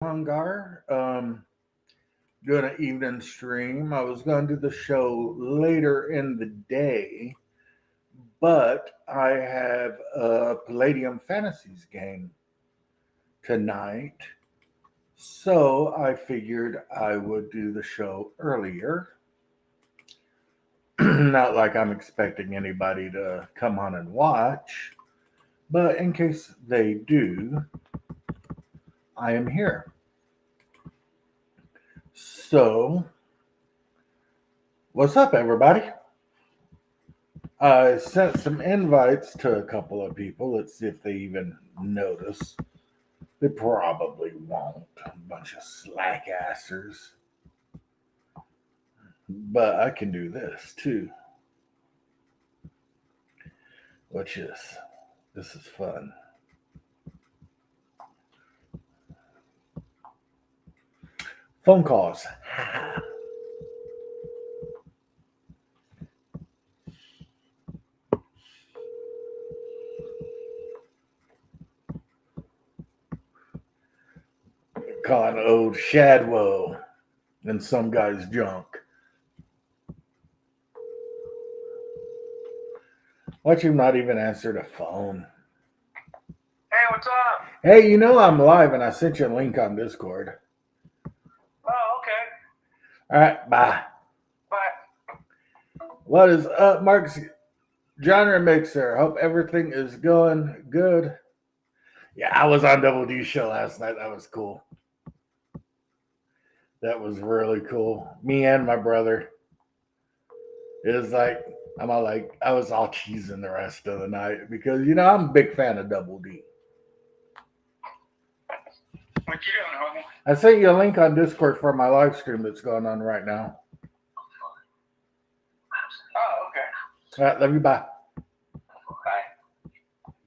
Hungar. Doing an evening stream. I was going to do the show later in the day, but I have a Palladium Fantasies game tonight. So I figured I would do the show earlier. Not like I'm expecting anybody to come on and watch, but in case they do, I am here. So, what's up, everybody? I sent some invites to a couple of people. Let's see if they even notice. They probably won't. A bunch of slack assers. But I can do this too, which is, this is fun. Phone calls. Calling old Shadwell and some guy's junk. Why'd you not even answer the phone? Hey, what's up? Hey, you know I'm live and I sent you a link on Discord. Oh, okay. All right, bye. Bye. What is up, Mark's Genre Mixer? Hope everything is going good. Yeah, I was on Double D's show last night. That was cool. That was really cool. Me and my brother. It was like, I was all cheesing the rest of the night because, I'm a big fan of Double D. What you doing, homie? I sent you a link on Discord for my live stream that's going on right now. Oh, okay. All right, love you. Bye.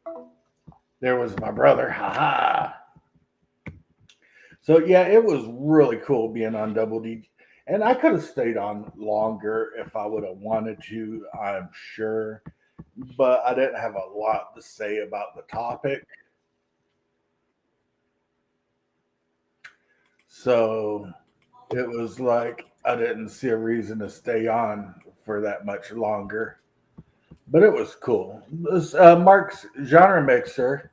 Bye. There was my brother. Haha. So, yeah, it was really cool being on Double D. And I could have stayed on longer if I would have wanted to, I'm sure. But I didn't have a lot to say about the topic. So it was like I didn't see a reason to stay on for that much longer. But it was cool. Mark's Genre Mixer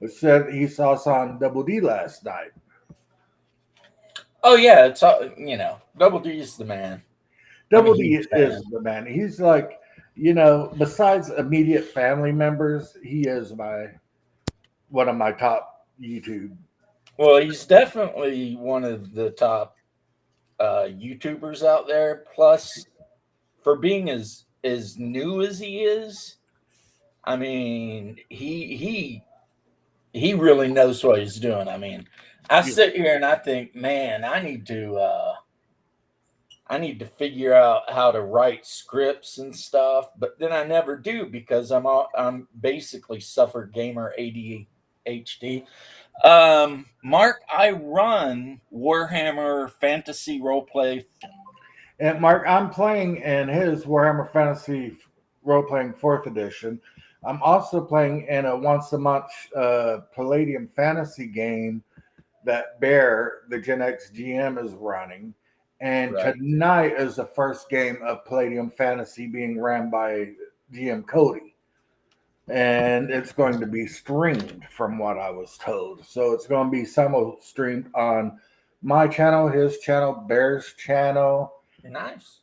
said he saw us on Double D last night. Oh yeah, it's Double D is the man. Double D is the man. He's like, besides immediate family members, he is one of my top YouTube. Well, he's definitely one of the top YouTubers out there. Plus, for being as new as he is, I mean, he really knows what he's doing. I mean, I sit here and I think, man, I need to figure out how to write scripts and stuff, but then I never do because I'm basically suffer gamer ADHD. Mark, I run Warhammer Fantasy Roleplay. And Mark, I'm playing in his Warhammer Fantasy Role-Playing 4th Edition. I'm also playing in a once a month Palladium Fantasy game that Bear, the Gen X GM, is running. And right. Tonight is the first game of Palladium Fantasy being ran by GM Cody. And it's going to be streamed from what I was told. So it's going to be streamed on my channel, his channel, Bear's channel. Nice.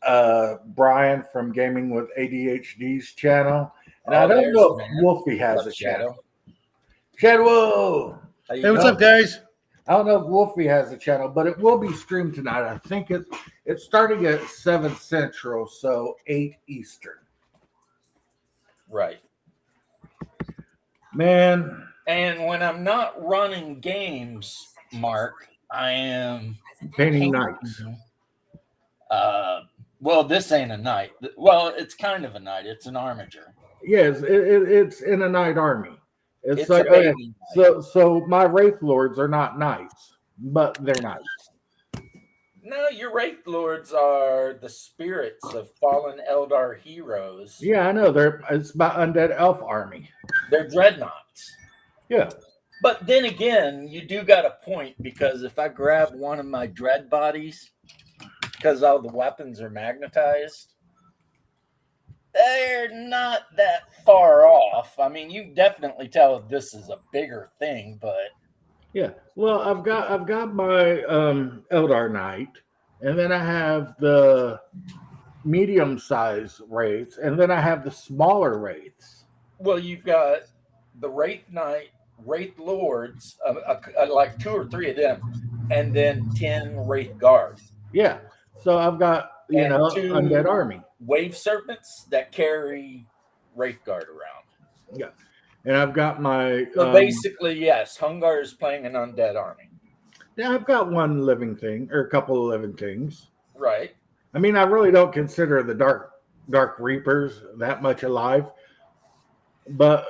Brian from Gaming with ADHD's channel. And I don't know if Wolfie has a channel. Shadwell! Hey, what's up, guys? I don't know if Wolfie has a channel, but it will be streamed tonight. I think it's starting at 7 Central, so 8 Eastern. Right. Man. And when I'm not running games, Mark, I am painting knights. Well, this ain't a knight. Well, it's kind of a knight. It's an armiger. Yes, it's in a knight army. It's like, okay, so my Wraith Lords are not knights, but they're knights. No, your Wraith Lords are the spirits of fallen Eldar heroes. Yeah, I know. It's my undead elf army. They're dreadnoughts. Yeah. But then again, you do got a point, because if I grab one of my dread bodies, because all the weapons are magnetized, they're not that far off. I mean, you definitely tell this is a bigger thing, but Yeah. Well, I've got my Eldar Knight, and then I have the medium size wraiths, and then I have the smaller wraiths. well, you've got the Wraith Knight, Wraith Lords, like 2 or 3 of them, and then 10 Wraith Guard. Yeah. So I've got And undead 2 army. Wave Serpents that carry Wraith Guard around. Yeah. And I've got my So basically, yes, Hungar is playing an undead army. yeah, I've got one living thing or a couple of living things. Right. I mean, I really don't consider the Dark Reapers that much alive. But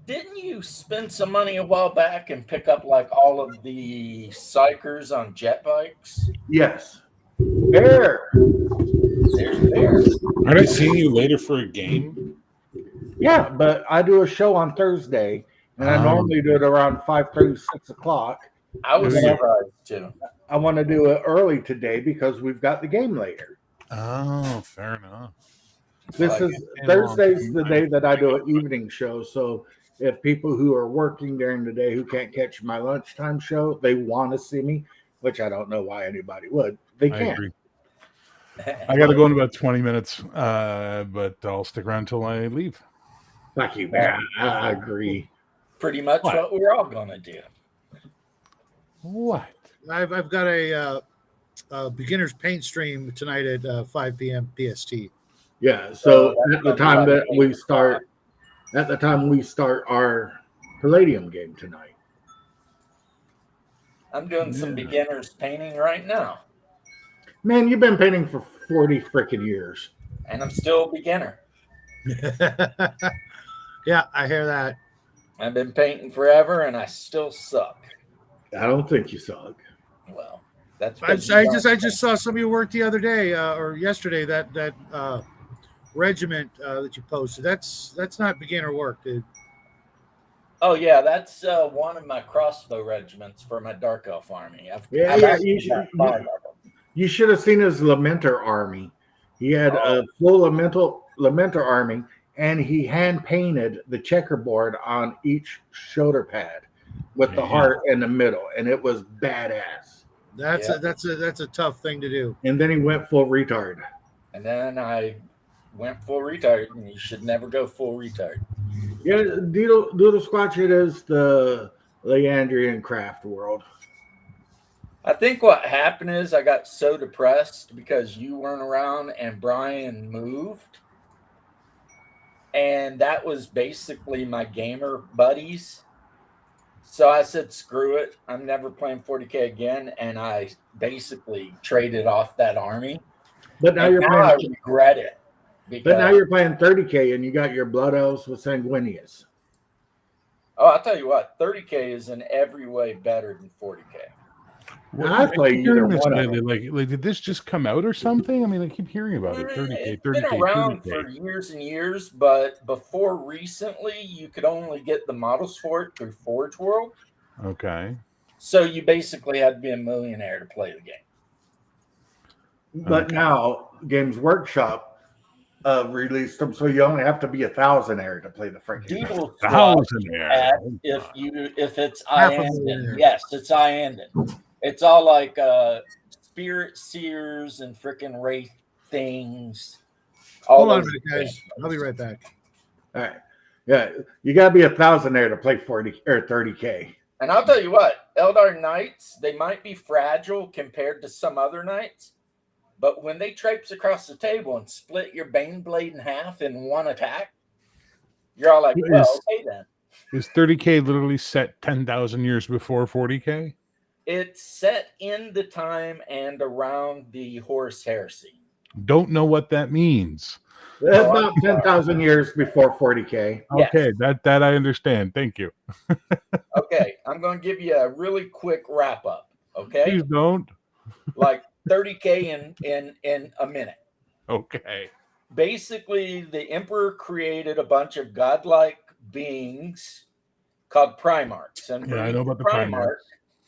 didn't you spend some money a while back and pick up like all of the psychers on jet bikes? yes. There. There's Bear. Aren't I seeing you later for a game? Yeah, but I do a show on Thursday, and I normally do it around 5:30, 6 o'clock. I was Yeah. surprised too. I want to do it early today because we've got the game later. Oh, fair enough. This is Thursday's the day that I do an evening show. So if people who are working during the day who can't catch my lunchtime show, they want to see me, which I don't know why anybody would. They I can't. agree. I got to go in about 20 minutes, but I'll stick around until I leave. Fuck you, man. I agree. Pretty much what we're all gonna do. What? I've got a beginner's paint stream tonight at 5 p.m. PST. Yeah. So So at the time that we start our Palladium game tonight. I'm doing some beginners painting right now, Man, you've been painting for 40 freaking years. and I'm still a beginner. Yeah, I hear that. I've been painting forever, and I still suck. I don't think you suck. Well, that's I because you don't just saw some of your work the other day or yesterday. That regiment that you posted. That's not beginner work, dude. Oh yeah, that's one of my crossbow regiments for my Dark Elf army. I've Yeah, actually got 5 of them. You should have seen his Lamenter army. He had a full Lamenter army, and he hand painted the checkerboard on each shoulder pad with the heart in the middle, and it was badass. That's a tough thing to do. And then he went full retard. And then I went full retard, and you should never go full retard. Yeah, Doodle Squatch, it is the Leandrian craft world. I think what happened is I got so depressed because you weren't around and Brian moved. And that was basically my gamer buddies. So I said, screw it. I'm never playing 40K again. And I basically traded off that army. But now And I regret it. But now you're playing 30K and you got your Blood Elves with Sanguinius. Oh, I'll tell you what, 30K is in every way better than 40K. Well, I play either this one of lately. them. Like, did this just come out or something? I mean, I keep hearing about it. 30K, It's 30K, been around 30K. for years and years, but before recently, you could only get the models for it through Forge World. Okay. So you basically had to be a millionaire to play the game. But now Games Workshop released them, so you only have to be a thousandaire to play the freaking game. Doodle Thousandaire. if it's Half a Iandon. millionaire. Yes, it's Iandon. It's all like spirit seers and freaking wraith things. Hold on a minute, guys. I'll be right back. All right. Yeah, you gotta be a thousandaire to play 40 or 30K. And I'll tell you what, Eldar Knights, they might be fragile compared to some other knights, but when they traipse across the table and split your Bane Blade in half in one attack, you're all like, well, okay then. Is 30K literally set 10,000 years before 40K? It's set in the time and around the Horus Heresy. Don't know what that means. That's about 10,000 years before 40K. Yes. Okay, that I understand. Thank you. Okay, I'm going to give you a really quick wrap up. Okay, Please don't. like 30K in a minute. Okay. Basically, the Emperor created a bunch of godlike beings called Primarchs. And Yeah, I know about the Primarch, Primarchs.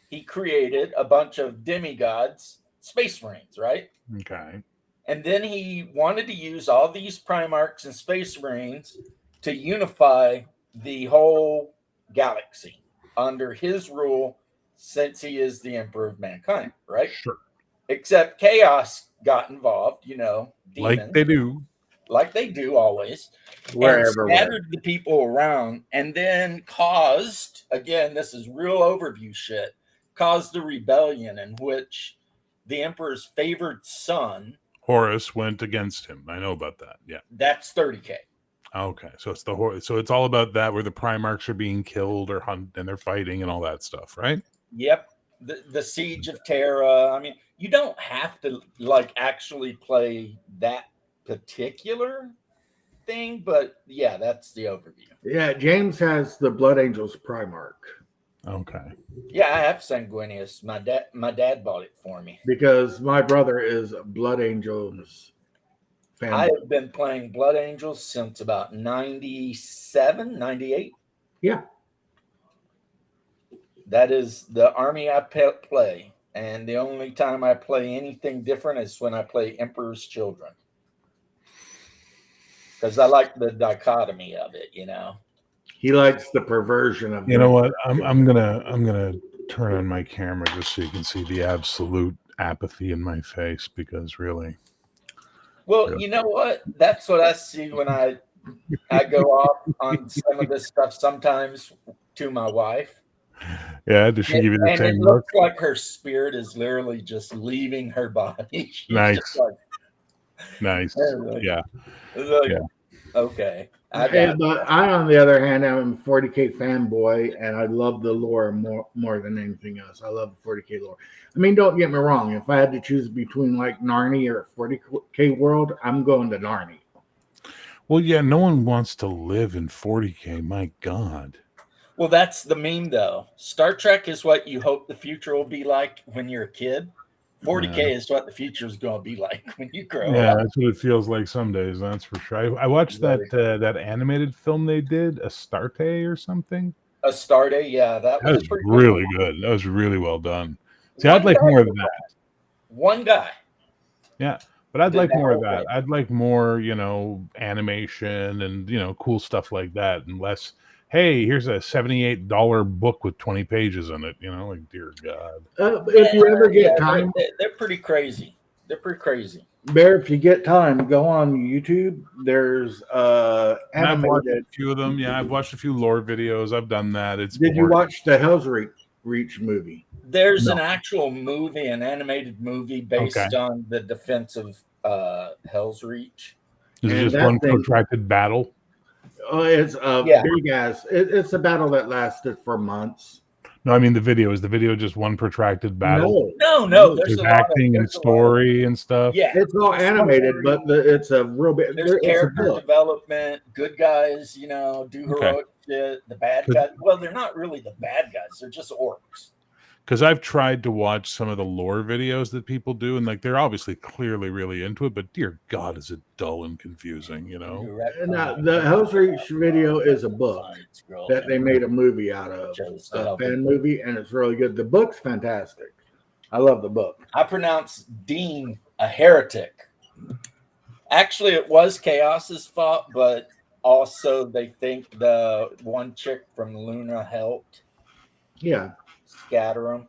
he created a bunch of demigods, Space Marines, right? Okay. And then he wanted to use all these Primarchs and Space Marines to unify the whole galaxy under his rule, since he is the Emperor of Mankind, right? Sure. Except chaos got involved, you know, demons, Like they do. like they do always, Wherever. and scattered the people around, and then caused, again, this is real overview shit, caused a rebellion in which the Emperor's favored son, Horus went against him. I know about that. Yeah. that's 30K. Okay. So it's the Horus. So it's all about that, where the Primarchs are being killed or hunted and they're fighting and all that stuff, right? Yep. The Siege of Terra. I mean, you don't have to like actually play that particular thing, but yeah, that's the overview. Yeah, James has the Blood Angels Primarch Okay. Yeah, I have Sanguinius. My dad bought it for me. because my brother is a Blood Angels fan. I have been playing Blood Angels since about 97, 98. Yeah. That is the army I play. And the only time I play anything different is when I play Emperor's Children. Because I like the dichotomy of it, you know. He likes the perversion of. You know what? I'm gonna turn on my camera just so you can see the absolute apathy in my face, because really. Well, you know what? That's what I see when I go off on some of this stuff sometimes to my wife. Yeah, does she give you the And same it look? looks like her spirit is literally just leaving her body. She's Nice. just like, Nice. Yeah. like, Yeah. Okay. But I, on the other hand, am a 40K fanboy, and I love the lore more than anything else. I love 40K lore. I mean, don't get me wrong. If I had to choose between like Narnia or 40K world, I'm going to Narnia. Well, yeah, no one wants to live in 40K. My God. Well, that's the meme, though. Star Trek is what you hope the future will be like when you're a kid. 40K is what the future is going to be like when you grow Yeah, up. that's what it feels like some days. That's for sure. I watched that animated film they did, Astarte or something. Astarte, yeah, that That was pretty really cool. good. That was really well done. See, One I'd like guy more of did that. One guy. Yeah, but I'd Did like that more of whole that. thing. I'd like more, animation and cool stuff like that, and less. Hey, here's a $78 book with 20 pages in it. Like, dear God. If you ever get time, they're pretty crazy. They're pretty crazy. Bear, if you get time, go on YouTube. There's And I've watched a animated. few of them. Yeah, I've watched a few lore videos. I've done that. Did you watch the Hell's Reach movie? There's No. an actual movie, an animated movie based on the defense of Hell's Reach. Is it And just that one thing- protracted battle? Oh, it's a Yeah. big ass. It's a battle that lasted for months. No, I mean the video. Is the video just one protracted battle? No, there's There's a lot of acting and story and stuff. Yeah, It's all animated, but it's a real bit. there's It's a character book. development. Good guys, do heroic shit. The bad guys, well, they're not really the bad guys. They're just orcs. Because I've tried to watch some of the lore videos that people do, and they're obviously clearly really into it. But dear God, is it dull and confusing? Now, the Hell's Reach video is a book that they made a movie out of, a fan movie, and it's really good. The book's fantastic. I love the book. I pronounce Dean a heretic. Actually, it was Chaos's fault, but also they think the one chick from Luna helped. Yeah. Scatter them.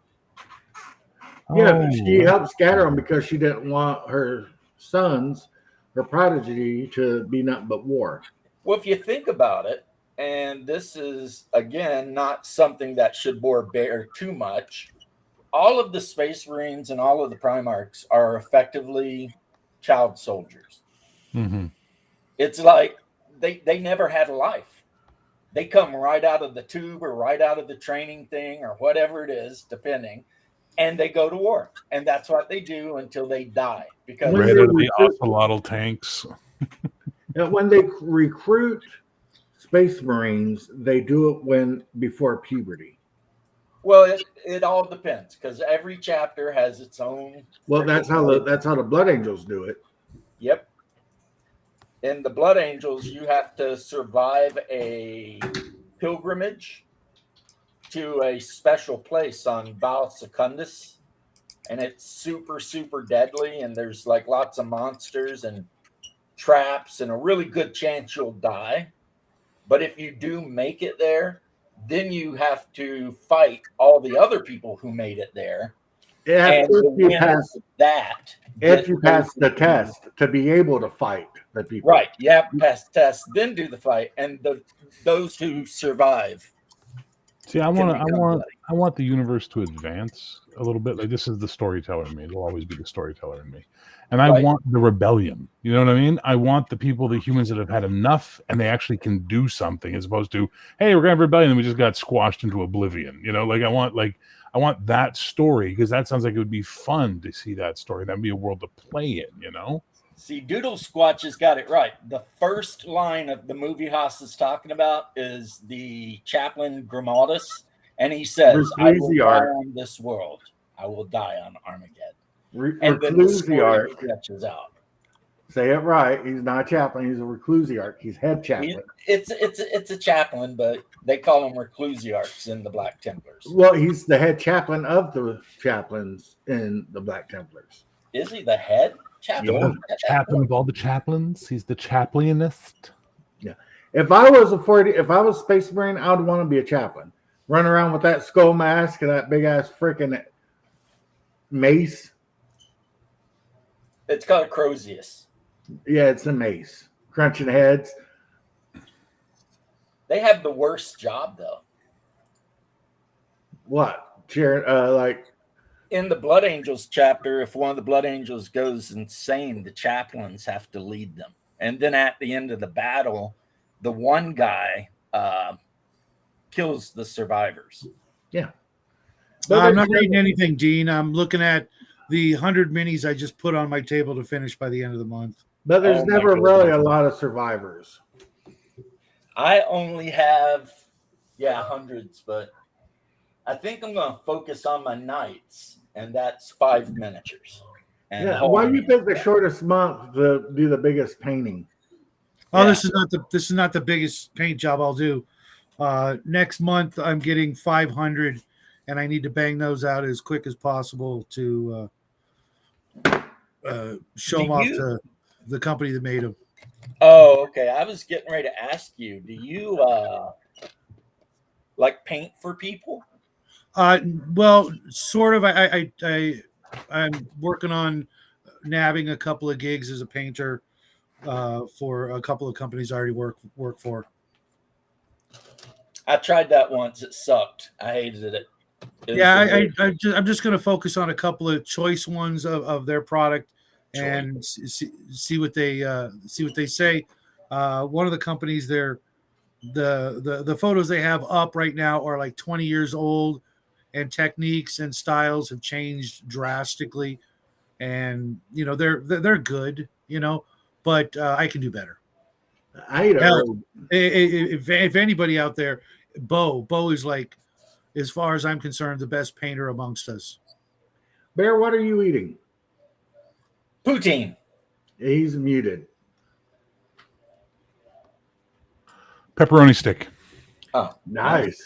Yeah, she helped scatter them because she didn't want her sons, her prodigy, to be nothing but war. Well, if you think about it, and this is, again, not something that should bear too much, all of the Space Marines and all of the Primarchs are effectively child soldiers. Mm-hmm. It's like they never had a life. They come right out of the tube or right out of the training thing or whatever it is, depending, and they go to war. And that's what they do until they die. Because right out of the ocelotl tanks. When they recruit Space Marines, they do it before puberty. Well, it all depends because every chapter has its own. Well, that's how the Blood Angels do it. Yep. In the Blood Angels, you have to survive a pilgrimage to a special place on Val Secundus, and it's super, super deadly, and there's like lots of monsters and traps and a really good chance you'll die. But if you do make it there, then you have to fight all the other people who made it there. And the winners of that, if you pass the test to be able to fight the people. right, you have to pass the test, then do the fight, and those who survive. See, I want the universe to advance a little bit. Like, this is the storyteller in me. It'll always be the storyteller in me. And I want the rebellion. You know what I mean? I want the people, the humans that have had enough and they actually can do something, as opposed to, hey, we're gonna have rebellion and we just got squashed into oblivion. You know, like I want that story, because that sounds like it would be fun to see that story. That'd be a world to play in, you know? See, Doodle Squatch has got it right. The first line of the movie Haas is talking about is the chaplain Grimaldus, and he says, I will die on this world. I will die on Armageddon. And then the story stretches out. Say it right. He's not a chaplain. He's a reclusiarch. He's head chaplain. It's a chaplain, but they call him reclusiarchs in the Black Templars. Well, he's the head chaplain of the chaplains in the Black Templars. Is he the head chaplain? Yeah, chaplain of all the chaplains. He's the chaplainist. Yeah. If I was Space Marine, I would want to be a chaplain. Run around with that skull mask and that big ass freaking mace. It's called a Crozius. Yeah, it's a mace. Crunching heads. They have the worst job, though. What? Like in the Blood Angels chapter, if one of the Blood Angels goes insane, the chaplains have to lead them. And then at the end of the battle, the one guy kills the survivors. Yeah. I'm not reading anything, Dean. I'm looking at the 100 minis I just put on my table to finish by the end of the month. But there's never really a lot of survivors. I only have, hundreds, but I think I'm going to focus on my knights, and that's 5 miniatures. And why do you pick the shortest month to do the biggest painting? Oh, this is not the biggest paint job I'll do. Next month I'm getting 500, and I need to bang those out as quick as possible to show them off to the company that made them. Oh, okay. I was getting ready to ask you, do you like paint for people? Well, sort of. I'm working on nabbing a couple of gigs as a painter for a couple of companies I already work for. I tried that once. It sucked. I hated it. I'm just going to focus on a couple of choice ones of their product and see what they say. One of the companies, the photos they have up right now are like 20 years old, and techniques and styles have changed drastically. And they're good, but I can do better. If anybody out there, Bo is like, as far as I'm concerned, the best painter amongst us. Bear, what are you eating? Poutine. He's muted. Pepperoni stick. Oh, nice.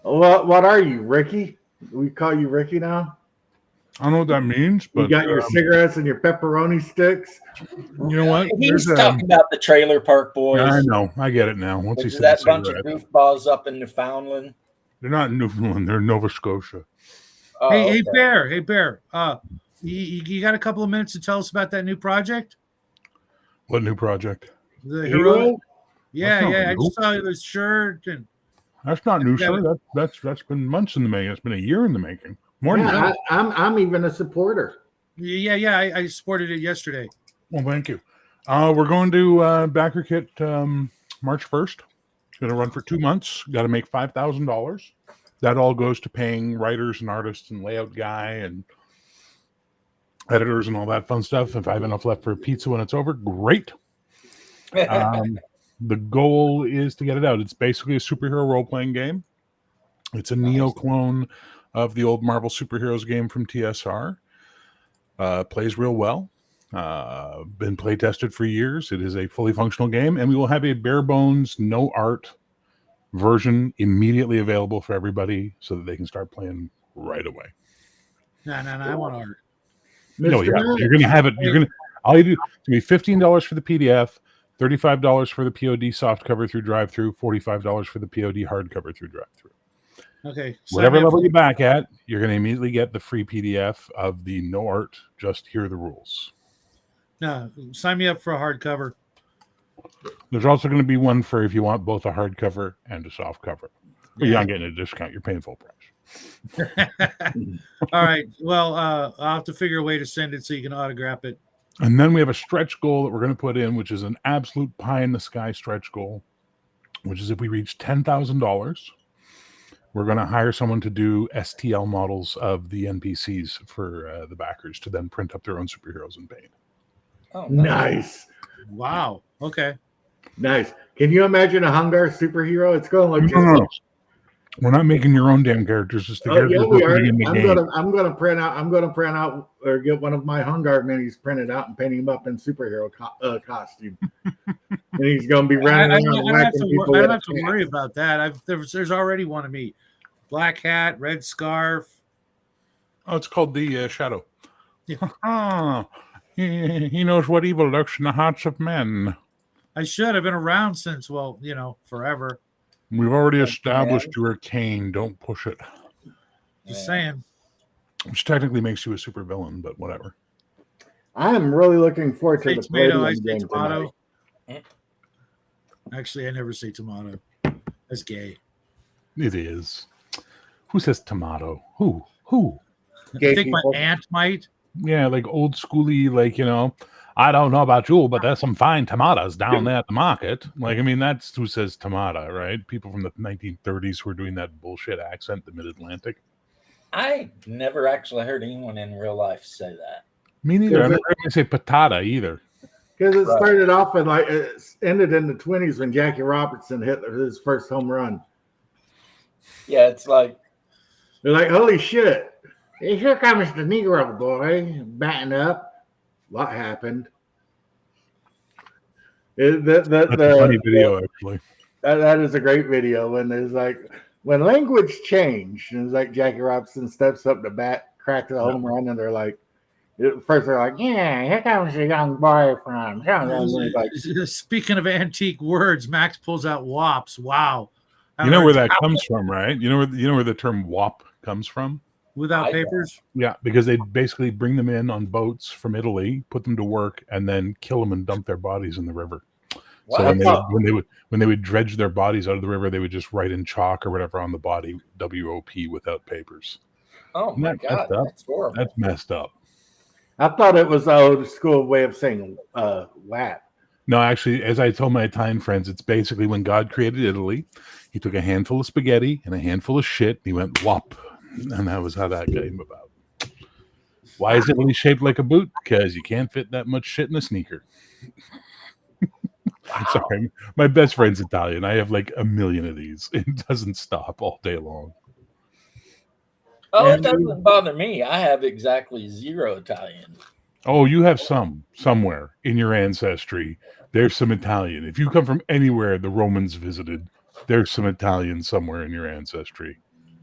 What are you, Ricky? We call you Ricky now? I don't know what that means, but you got your cigarettes and your pepperoni sticks. You know what? He's talking about the Trailer Park Boys. I know. I get it now. Once he said that bunch of goofballs up in Newfoundland. They're not in Newfoundland. They're in Nova Scotia. Oh, hey, Bear. You got a couple of minutes to tell us about that new project? What new project? The Hero? Yeah. I just saw the shirt and. That's not new, sir. That's been months in the making. It's been a year in the making. More than that. I'm even a supporter. Yeah. I supported it yesterday. Well, thank you. We're going to Backer Kit March 1st. Going to run for 2 months. Got to make $5,000. That all goes to paying writers and artists and layout guy and editors and all that fun stuff. If I have enough left for pizza when it's over, great. The goal is to get it out. It's basically a superhero role-playing game. It's a Neo clone of the old Marvel superheroes game from TSR. Plays real well. Been play tested for years. It is a fully functional game, and we will have a bare bones, no art version immediately available for everybody so that they can start playing right away. No, I want art. No, Mr. Max. you're gonna have it. You're gonna all you do. It's gonna be $15 for the PDF, $35 for the POD softcover through drive-through, $45 for the POD hardcover through drive-through. Okay. Whatever level you're back at, you're gonna immediately get the free PDF of the no art. Just hear the rules. No, sign me up for a hardcover. There's also going to be one for if you want both a hardcover and a softcover. But you're not getting a discount. You're paying full price. All right. Well, I'll have to figure a way to send it so you can autograph it. And then we have a stretch goal that we're going to put in, which is an absolute pie in the sky stretch goal, which is if we reach $10,000, we're going to hire someone to do STL models of the NPCs for the backers to then print up their own superheroes in paint. Oh, Nice. Wow. Okay. Nice. Can you imagine a Hungar superhero? It's going to look just No. like. We're not making your own damn characters. Just the Oh characters yeah, we we're are. putting in the game. I'm gonna print out or get one of my Hungar minis printed out and paint him up in superhero costume. And he's gonna be running around whacking people. I don't have to worry about that. There's already one of me. Black hat, red scarf. Oh, it's called the Shadow. Yeah. He knows what evil lurks in the hearts of men. I should have been around since, forever. We've already established you're a Kane. Don't push it. Just saying. Which technically makes you a supervillain, but whatever. I am really looking forward to the Tomato, I Palladium say game tomato. tonight. Actually, I never say tomato. That's gay. It is. Who says tomato? Who? Gay I think people. my aunt might. Yeah, like old schooly, I don't know about you, but there's some fine tomatoes down there at the market. That's who says tomato, right? People from the 1930s who were doing that bullshit accent, the mid-Atlantic. I never actually heard anyone in real life say that. Me neither. I never heard me say patata either. Because it started off and it ended in the 20s when Jackie Robertson hit his first home run. Yeah, it's like They're like, holy shit. Here comes the Negro boy batting up. What happened? That's a funny video, actually. That is a great video. When there's when language changed, and it's like Jackie Robinson steps up to bat, cracks a home run, and they're like, first they're like, yeah, here comes the young boy from. Speaking of antique words, Max pulls out wops. Wow. You know where that comes from, right? You know where the term wop comes from? Without papers? Yeah, because they basically bring them in on boats from Italy, put them to work, and then kill them and dump their bodies in the river. Wow. So when they would dredge their bodies out of the river, they would just write in chalk or whatever on the body, WOP, without papers. Oh my God, that's horrible. That's messed up. I thought it was the old school way of saying "wap." No, actually, as I told my Italian friends, it's basically when God created Italy, he took a handful of spaghetti and a handful of shit, and he went wop. And that was how that came about. Why is Italy shaped like a boot? Because you can't fit that much shit in a sneaker. Wow. Sorry, my best friend's Italian. I have like a million of these. It doesn't stop all day long. Oh, it doesn't bother me. I have exactly 0 Italian. Oh, you have some somewhere in your ancestry. There's some Italian. If you come from anywhere the Romans visited, there's some Italian somewhere in your ancestry.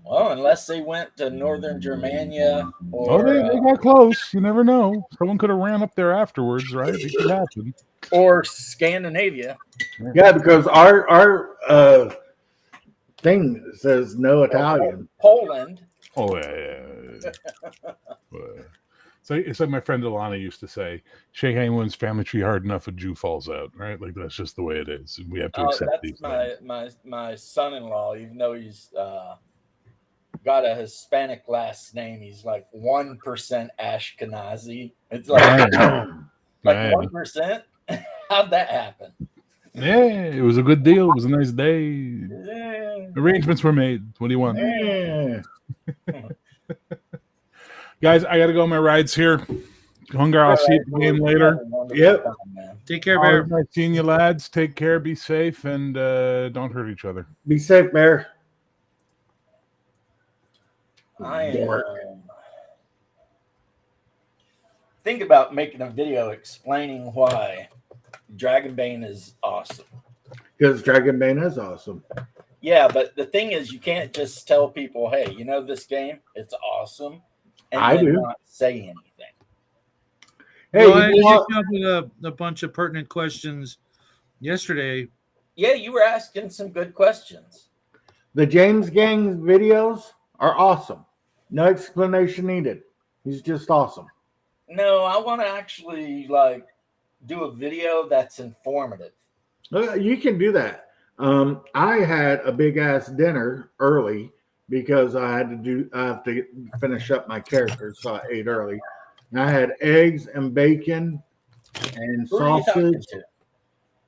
Well, unless they went to Northern Germania or they got close. You never know. Someone could have ran up there afterwards, right? It could happen. Or Scandinavia. Yeah, because our thing says no Italian. Poland. Oh yeah. So it's like my friend Alana used to say, shake anyone's family tree hard enough, a Jew falls out, right? Like that's just the way it is. We have to accept these things. My son-in-law, even though he's got a Hispanic last name, he's like 1% Ashkenazi. It's like 1%. How'd that happen? Yeah, it was a good deal. It was a nice day. Yeah. Arrangements were made. What do you want? Yeah. Guys, I got to go on my rides here. Hungar, I'll see you at the game later. Yep. Take care, Bear. Nice seeing you, lads. Take care. Be safe, and don't hurt each other. Be safe, Bear. I am think about making a video explaining why Dragonbane is awesome. Because Dragonbane is awesome. Yeah, but the thing is, you can't just tell people, "Hey, you know this game? It's awesome," and I then do. not say anything. Hey, Well, you I know what? came up with a bunch of pertinent questions yesterday. Yeah, you were asking some good questions. The James Gang videos are awesome. No explanation needed. He's just awesome. No, I want to actually like do a video that's informative. You can do that. I had a big ass dinner early because I have to finish up my character, so I ate early. And I had eggs and bacon and Who are you talking sausage. to?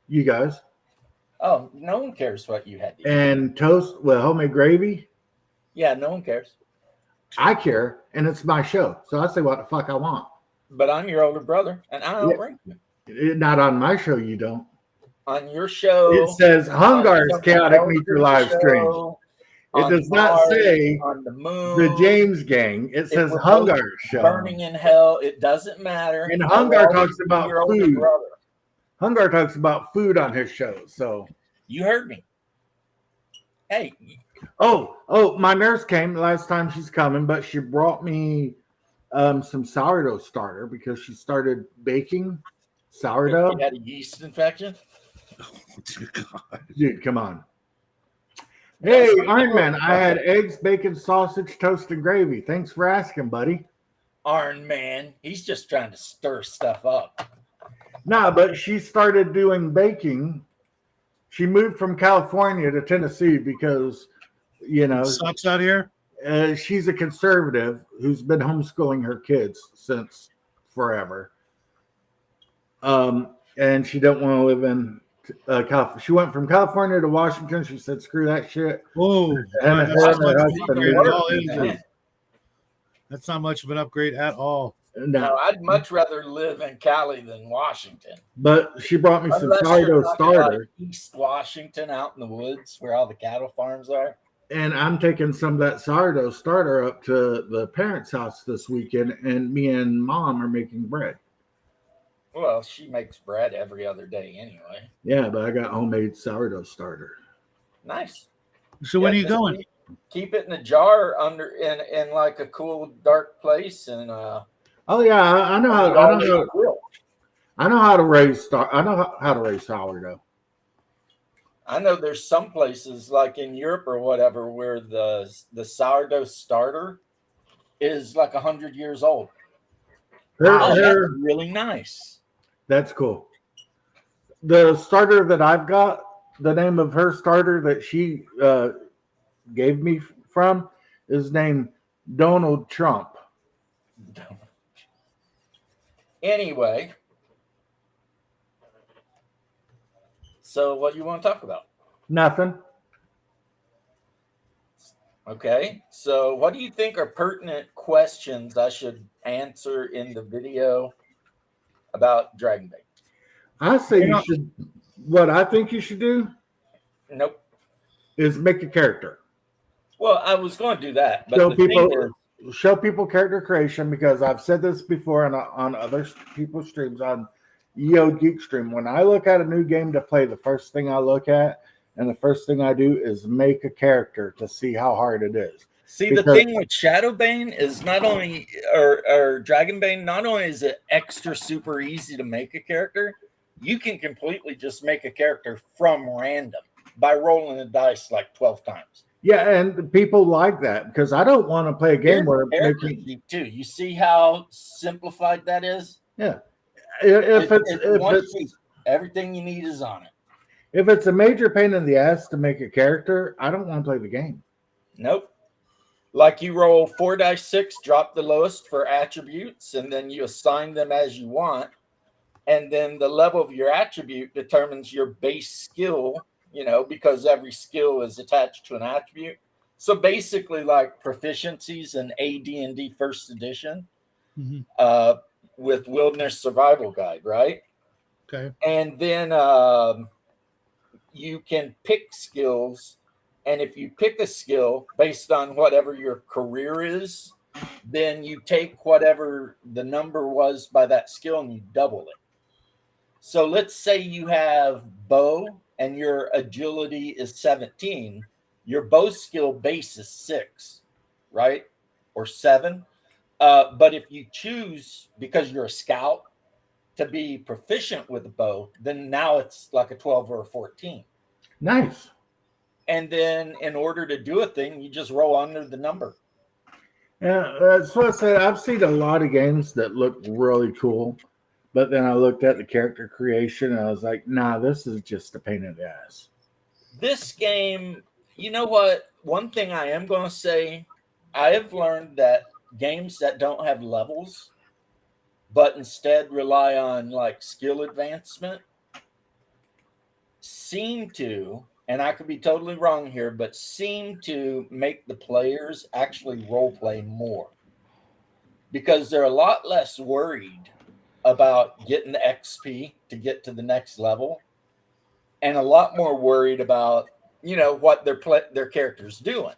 You guys. Oh, no one cares what you had to eat. And toast with homemade gravy. Yeah, no one cares. I care, and it's my show, so I say what the fuck I want. But I'm your older brother, and I outrank you. Not on my show, you don't. On your show, It says Hungar's on Chaotic Elder's Nature live stream. show, It on does not Mars, say on the moon, the James Gang. It says was Hungar's show. burning in hell. It doesn't matter. And I Hungar will always talks be about your older food. brother. Hungar talks about food on his show. So, You heard me. Hey, oh, my nurse came last time. She's coming, but she brought me some sourdough starter because she started baking sourdough. you had a yeast infection. Oh, dear God. Dude, come on. Hey, Iron Man, I had eggs, bacon, sausage, toast, and gravy. Thanks for asking, buddy. Iron Man, he's just trying to stir stuff up. Nah, but she started doing baking. She moved from California to Tennessee because, you know, It sucks out here. she's a conservative who's been homeschooling her kids since forever. And she don't want to live in California. She went from California to Washington. She said, "Screw that shit." Whoa, And that's her not and her much husband of an moved upgrade to at all, Tennessee. is it? That's not much of an upgrade at all. No, No, I'd much rather live in Cali than Washington. but she brought me some Unless you're sourdough talking like starter, East Washington, out in the woods where all the cattle farms are. and I'm taking some of that sourdough starter up to the parents' house this weekend, and me and Mom are making bread. Well, she makes bread every other day anyway. Yeah, but I got homemade sourdough starter. Nice. So when are you just going? Keep it in a jar under in like a cool dark place and Oh yeah, I know how. I know how to raise how to raise sourdough. I know there's some places like in Europe or whatever where the sourdough starter is like 100 years old. That's really nice. That's cool. The starter that I've got, the name of her starter that she gave me from is named Donald Trump. Anyway, so what do you want to talk about? Nothing. Okay, so what do you think are pertinent questions I should answer in the video about Dragon Bait? I say you should. What I think you should do Nope. is make a character. Well, I was going to do that, but Show people character creation, because I've said this before on other people's streams, on eccentric Geek Stream. When I look at a new game to play, the first thing I look at and the first thing I do is make a character to see how hard it is. See, the thing with Shadowbane is not only, or Dragonbane, not only is it extra super easy to make a character, you can completely just make a character from random by rolling the dice like 12 times. Yeah, and people like that, because I don't want to play a game where too. You see how simplified that is? Yeah. If it's everything you need is on it. If it's a major pain in the ass to make a character, I don't want to play the game. Nope. Like you roll 4 dice 6, drop the lowest for attributes, and then you assign them as you want. And then the level of your attribute determines your base skill, because every skill is attached to an attribute. So basically like proficiencies in AD&D first edition with Wilderness Survival Guide, right? Okay. And then you can pick skills. And if you pick a skill based on whatever your career is, then you take whatever the number was by that skill and you double it. So let's say you have bow and your agility is 17. Your bow skill base is 6, right? Or 7. But if you choose, because you're a scout, to be proficient with the bow, then now it's like a 12 or a 14. Nice. And then in order to do a thing, you just roll under the number. Yeah, that's what I said. I've seen a lot of games that look really cool, but then I looked at the character creation and I was like, nah, this is just a pain in the ass. This game, you know what? One thing I am going to say, I have learned that games that don't have levels, but instead rely on like skill advancement, seem to, and I could be totally wrong here, but seem to make the players actually role play more because they're a lot less worried about getting the XP to get to the next level and a lot more worried about, you know, what their character's doing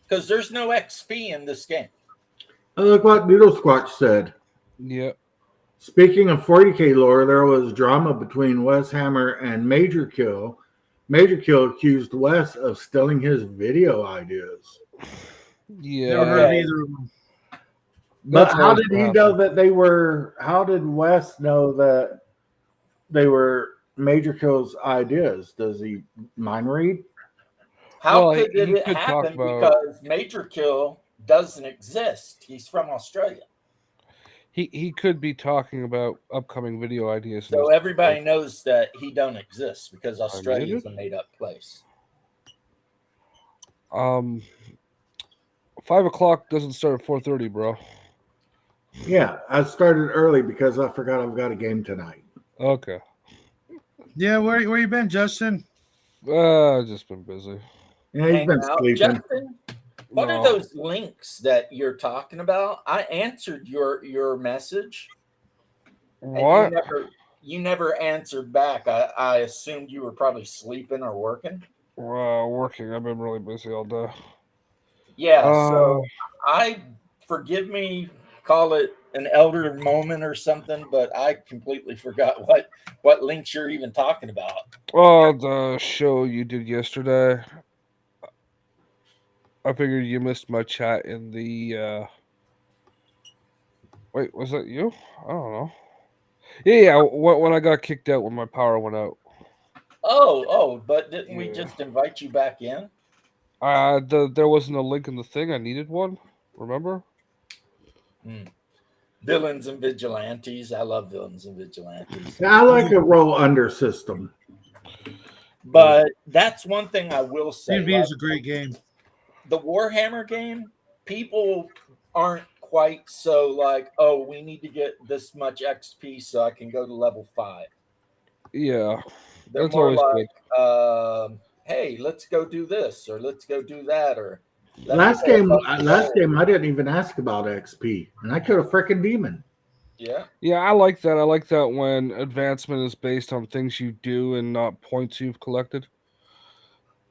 because there's no XP in this game. Look what Noodle Squatch said. Yep. Speaking of 40K lore, there was drama between Wes Hammer and Major Kill. Major Kill accused Wes of stealing his video ideas. Yeah. Never heard of either of them. But That's how always did what he happened. know that they were? How did Wes know that they were Major Kill's ideas? Does he mind read? How Well, could he it could talk happen? about- Because Major Kill doesn't exist. He's from Australia. He could be talking about upcoming video ideas. So everybody knows that he don't exist because Australia muted? is a made up place. 5:00 doesn't start at 4:30, bro. Yeah, I started early because I forgot I've got a game tonight. Okay. Yeah, where you been, Justin? I've just been busy. Yeah, he's been Hanging out. sleeping. Justin, what are No. those links that you're talking about? I answered your message. and What? You never answered back. I assumed you were probably sleeping or working. Working. I've been really busy all day. Yeah, so forgive me, call it an elder moment or something, but I completely forgot what links you're even talking about. The show you did yesterday. I figured you missed my chat in the. Wait, was that you? I don't know. Yeah. When I got kicked out when my power went out. But didn't we Yeah. just invite you back in? There wasn't a link in the thing. I needed one. Remember? Villains and vigilantes. I love villains and vigilantes. I like a roll under system. But that's one thing I will say. D&B is a great game. The Warhammer game, people aren't quite so like, oh, we need to get this much XP so I can go to level 5. Yeah. They're That's more always like, hey, let's go do this or let's go do that. Or Last game, I didn't even ask about XP, and I killed a freaking demon. Yeah. Yeah, I like that. I like that when advancement is based on things you do and not points you've collected.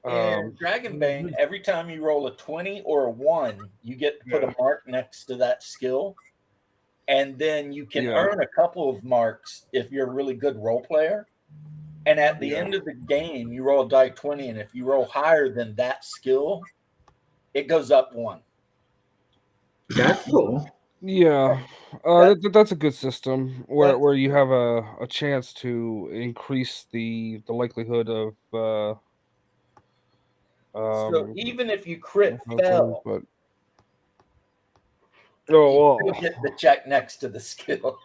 In Dragonbane, every time you roll a 20 or a 1, you get to put a mark next to that skill. And then you can earn a couple of marks if you're a really good role player. And at the end of the game, you roll a die 20, and if you roll higher than that skill, it goes up 1. That's cool. Yeah, that's a good system where you have a chance to increase the likelihood of. So even if you crit fail, but you get the check next to the skill.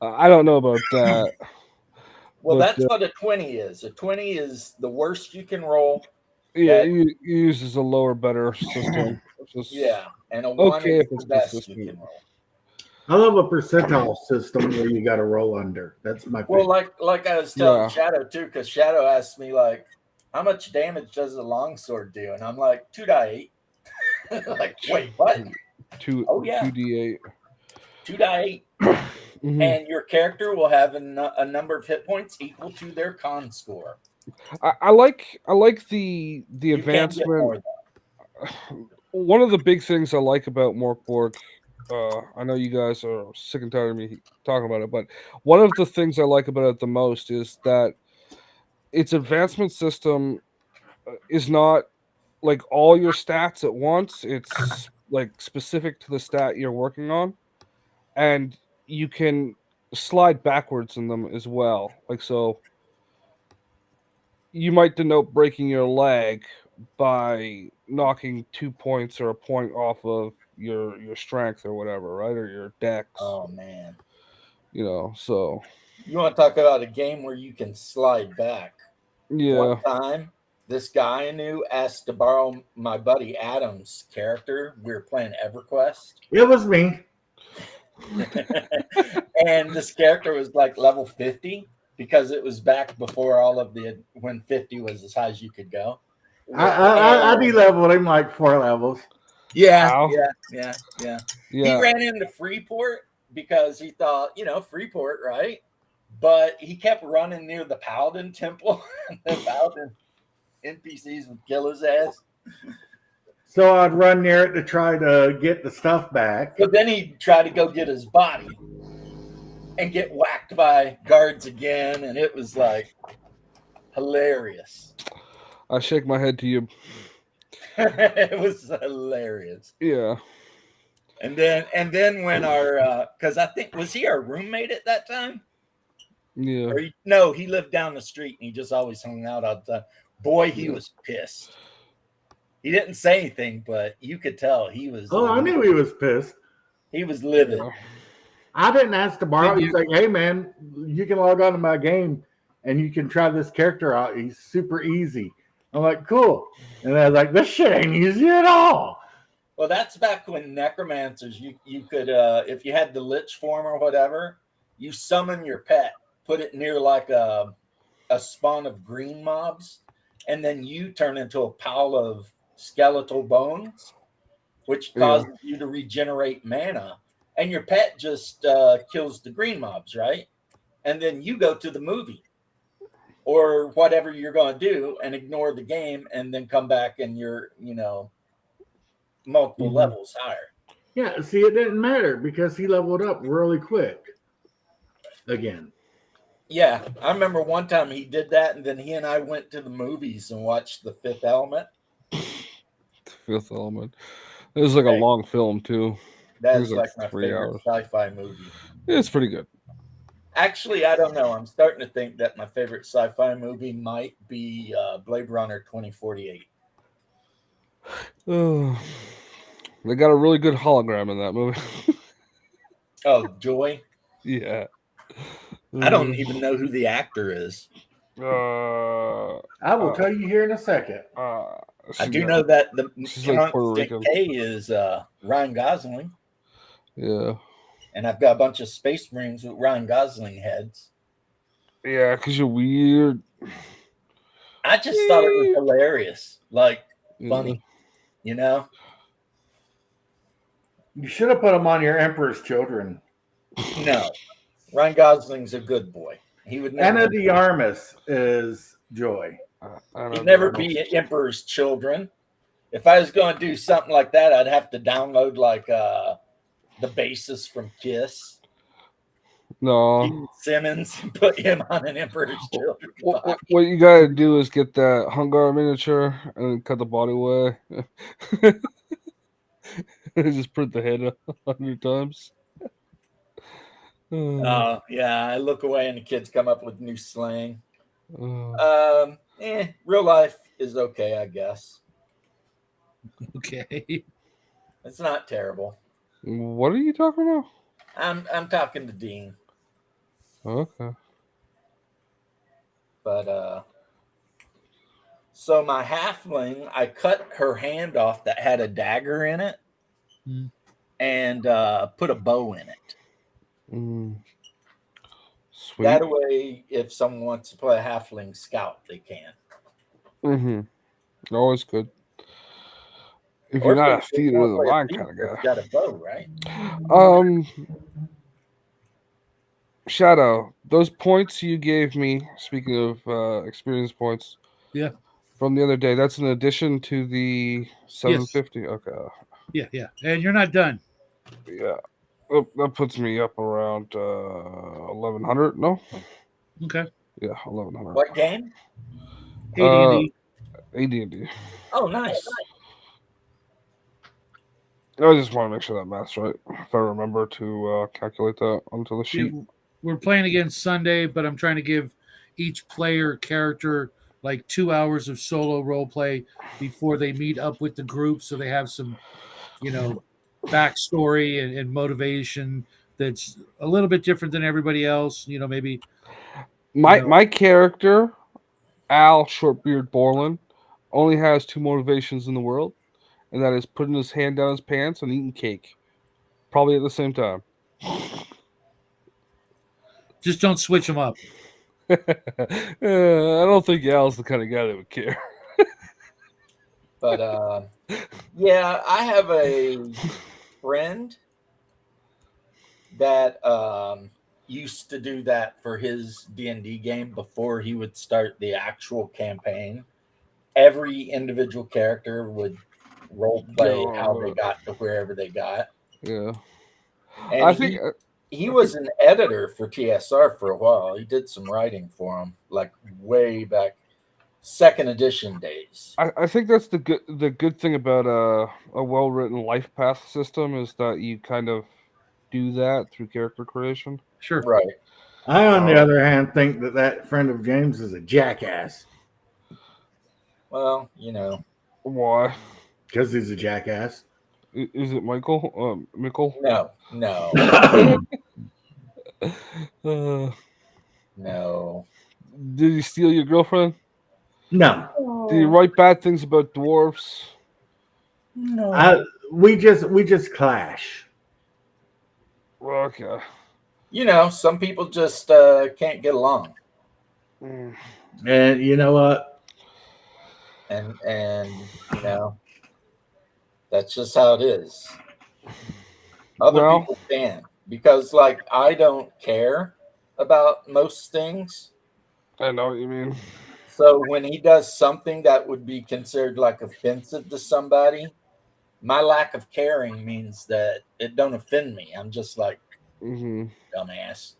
I don't know about that. Well, but, that's what a 20 is. A 20 is the worst you can roll. Yeah, it uses a lower, better system. And a 1 okay is if it's the best consistent. you can roll. I love a percentile system where you got to roll under. That's my favorite. Well, like I was telling Shadow too, because Shadow asked me like, how much damage does a longsword do? And I'm like, 2d8. Like, wait, what? 2d8. 2d8. Mm-hmm. And your character will have a number of hit points equal to their con score. I like the advancement. One of the big things I like about Morkborg, I know you guys are sick and tired of me talking about it, but one of the things I like about it the most is that its advancement system is not like all your stats at once. It's like specific to the stat you're working on, and you can slide backwards in them as well. Like so, you might denote breaking your leg by knocking 2 points or a point off of your strength or whatever, right? Or your dex. Oh man. You know, so You want to talk about a game where you can slide back? yeah. One time, this guy I knew asked to borrow my buddy Adam's character. We were playing EverQuest. It was me. And this character was like level 50 because it was back before all of the when 50 was as high as you could go. I de-leveled him like 4 levels. Yeah, Wow. yeah. He Yeah. ran into Freeport because he thought, Freeport, right? But he kept running near the Paladin Temple. The Paladin NPCs would kill his ass. So I'd run near it to try to get the stuff back. But then he'd try to go get his body and get whacked by guards again. And it was like hilarious. I shake my head to you. It was hilarious. Yeah. And then when our because I think was he our roommate at that time? Yeah. Or no, he lived down the street and he just always hung out all the time. Boy, he was pissed. He didn't say anything, but you could tell he was. Oh, I knew he was pissed. He was livid. Yeah. I didn't ask to borrow. He's like, "Hey, man, you can log on to my game and you can try this character out. He's super easy." I'm like, "Cool." And I was like, "This shit ain't easy at all." Well, that's back when necromancers, you could, if you had the lich form or whatever, you summon your pet, put it near like a spawn of green mobs, and then you turn into a pile of skeletal bones, which causes you to regenerate mana. And your pet just kills the green mobs, right? And then you go to the movie or whatever you're going to do and ignore the game and then come back and you're, multiple levels higher. Yeah, see, it didn't matter because he leveled up really quick again. Yeah, I remember one time he did that, and then he and I went to the movies and watched The Fifth Element. Fifth Element. It was like a long film too. That's like like my 3 favorite hours. sci-fi movie. It's pretty good. Actually, I don't know. I'm starting to think that my favorite sci-fi movie might be Blade Runner 2048. They got a really good hologram in that movie. Oh, Joy? Yeah. I don't even know who the actor is. I will tell you here in a second. I do know that the like Puerto Constant K is Ryan Gosling. Yeah. And I've got a bunch of Space Marines with Ryan Gosling heads. Yeah, because you're weird. I just thought it was hilarious. Like, funny. You know? You should have put him on your Emperor's Children. No. Ryan Gosling's a good boy. He would never. Anna de Armas is Joy. He'd never be Emperor's Children. If I was going to do something like that, I'd have to download like the bassist from Kiss, No. Gene Simmons, and put him on an Emperor's Children. What you gotta do is get that Hungar miniature and cut the body away. Just print the head 100 times. Oh yeah, I look away and the kids come up with new slang. Real life is okay, I guess. Okay. It's not terrible. What are you talking about? I'm talking to Dean. Okay. But so my halfling, I cut her hand off that had a dagger in it and put a bow in it. Sweet. That way, if someone wants to play a halfling scout, they can. Always good. If you're not a theater of the mind kind of guy. Got a bow, right? Shadow, those points you gave me, speaking of experience points, from the other day, that's in addition to the 750. Yes. Okay. Yeah, and you're not done. Yeah, that puts me up around 1100. No. Okay. Yeah, 1100. What game? AD&D. AD&D. Oh, nice. I just want to make sure that math's right. If I remember to calculate that onto the sheet. We're playing again Sunday, but I'm trying to give each player character like 2 hours of solo role play before they meet up with the group, so they have some, backstory and motivation that's a little bit different than everybody else. Maybe my character, Al Shortbeard Borland, only has 2 motivations in the world, and that is putting his hand down his pants and eating cake, probably at the same time. just don't switch them up. I don't think Al's the kind of guy that would care. But yeah, I have a friend that used to do that for his D&D game before he would start the actual campaign. Every individual character would role play how they got to wherever they got. Yeah. And I think he was an editor for TSR for a while. He did some writing for him, like way back, second edition days. I think that's the good thing about a well written life path system is that you kind of do that through character creation. Sure. Right. I, on the other hand, think that friend of James is a jackass. Well, Why? Because he's a jackass. Is it Michael? Michael? No. No. Did he steal your girlfriend? No. Did he write bad things about dwarves? No. We just clash. Okay. Some people just can't get along. And you know what? And that's just how it is. Other people can, because I don't care about most things. I know what you mean. So when he does something that would be considered offensive to somebody, my lack of caring means that it don't offend me. I'm just dumbass,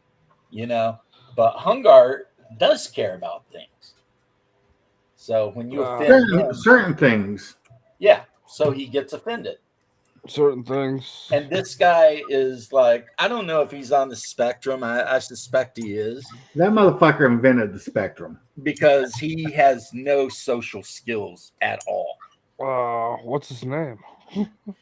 But Hungar does care about things. So when you offend him, certain things, yeah, so he gets offended. Certain things. And this guy is I don't know if he's on the spectrum. I suspect he is. That motherfucker invented the spectrum. Because he has no social skills at all. What's his name?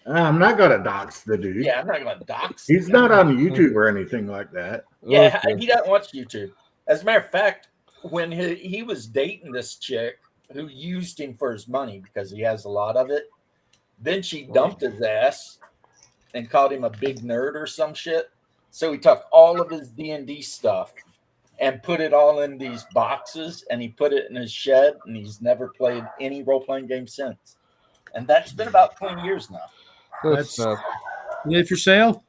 I'm not going to dox the dude. Yeah, I'm not going to dox. He's not on YouTube or anything like that. Yeah, he doesn't watch YouTube. As a matter of fact, when he was dating this chick who used him for his money because he has a lot of it, then she dumped his ass and called him a big nerd or some shit. So he took all of his D&D stuff and put it all in these boxes, and he put it in his shed, and he's never played any role-playing game since. And that's been about 20 years now. That's live for sale.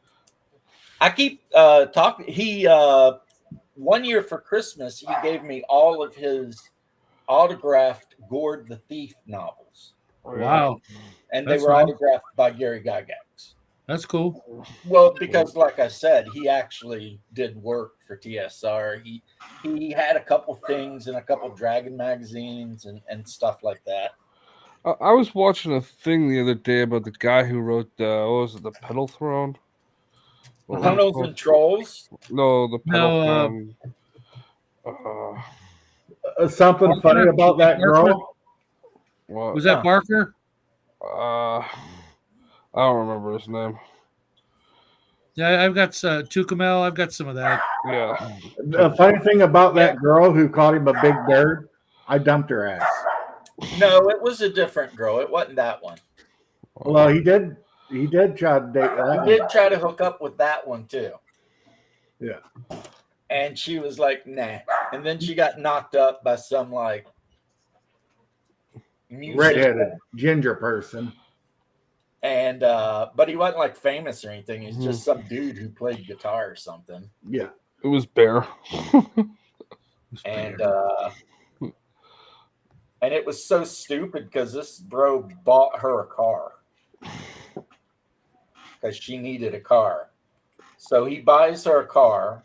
I keep talking. He 1 year for Christmas, he gave me all of his autographed Gord the Thief novels. Wow. And they were autographed by Gary Gygax. That's cool. Well, because like I said, he actually did work for TSR. He had a couple things in a couple Dragon magazines and stuff like that. I was watching a thing the other day about the guy who wrote what was it, the Pedal Throne? Tunnels and Trolls? No, the Pedal Throne. Something funny about that girl. What? Was that Barker? I don't remember his name. Yeah, I've got Tucumel. I've got some of that. Yeah. The funny thing about that girl who called him a big nerd, I dumped her ass. No, it was a different girl. It wasn't that one. Well, he did try to date that. He did try to hook up with that one too. Yeah. And she was like, nah. And then she got knocked up by some musician. Redheaded ginger person. And but he wasn't famous or anything. He's just some dude who played guitar or something. Yeah. It was Bear. And it was so stupid because this bro bought her a car because she needed a car. So he buys her a car,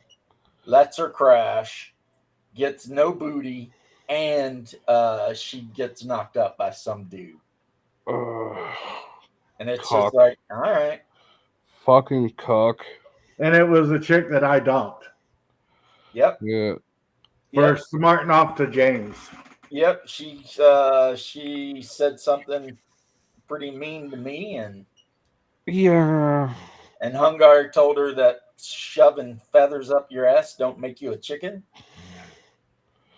lets her crash, gets no booty, and she gets knocked up by some dude. And it's just like, all right. Fucking cock. And it was a chick that I dumped. Yep. Yeah. For smarting off to James. Yep. She said something pretty mean to me, and yeah. And Hungar told her that shoving feathers up your ass don't make you a chicken.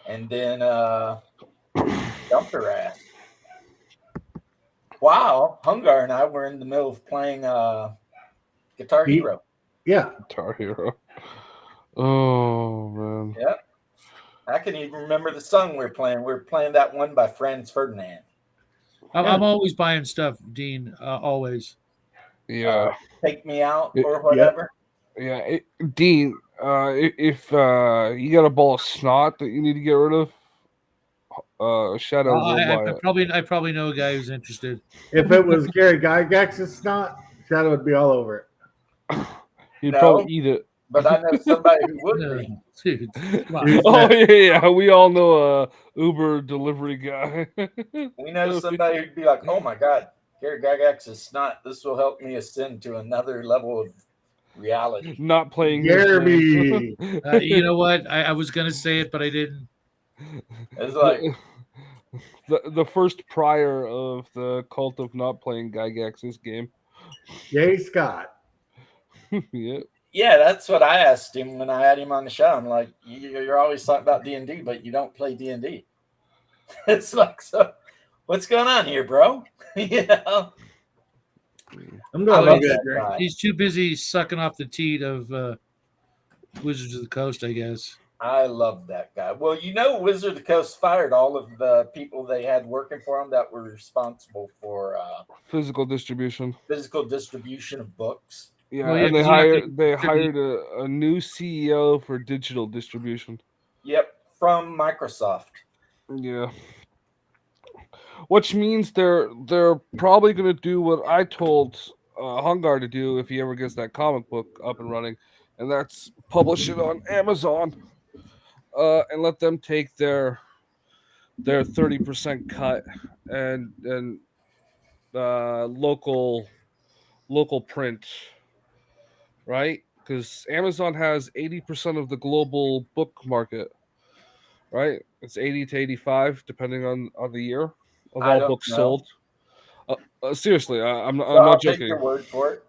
And then dumped her ass. Wow, Hungar and I were in the middle of playing Guitar Hero. Yeah. Guitar Hero. Oh, man. Yep. I can even remember the song we were playing. We were playing that one by Franz Ferdinand. I'm always buying stuff, Dean. Always. Yeah. Take Me Out or whatever. Yeah. Dean, if you got a ball of snot that you need to get rid of, Shadow will buy it. I probably know a guy who's interested. If it was Gary Gygax's snot, Shadow would be all over it. He'd probably eat it. But I know somebody who would be. Dude, oh yeah, we all know a Uber delivery guy. We know somebody who'd be like, "Oh my God, Gary Gygax is snot. This will help me ascend to another level of reality." Not playing Jeremy. You know what? I was gonna say it, but I didn't. It's like the first prior of the cult of not playing Gygax's game. Jay Scott. Yeah. Yeah, that's what I asked him when I had him on the show. I'm like, you're always talking about D&D, but you don't play D&D. It's like, so what's going on here, bro? You know? I'm going to look He's too busy sucking off the teat of Wizards of the Coast, I guess. I love that guy. Well, you know, Wizard of the Coast fired all of the people they had working for them that were responsible for physical distribution of books. Yeah, well, and they hired a new CEO for digital distribution. Yep, from Microsoft. Yeah. Which means they're probably going to do what I told Hungar to do if he ever gets that comic book up and running, and that's publish it on Amazon, and let them take their 30% cut and local print. Right? Because Amazon has 80% of the global book market, right? It's 80 to 85, depending on the year of all books sold. Seriously, I'm not joking. Take your word for it.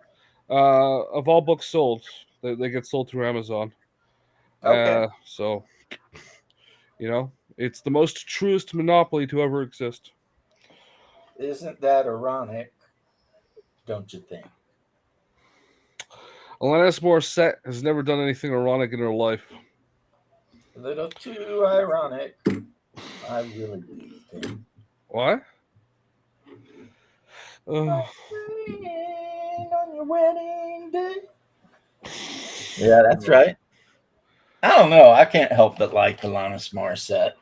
Of all books sold, they get sold through Amazon. Okay. So, you know, it's the most truest monopoly to ever exist. Isn't that ironic? Don't you think? Alanis Morissette has never done anything ironic in her life. A little too ironic. I really think. What? On your wedding day. Yeah, that's right. I don't know. I can't help but like Alanis Morissette.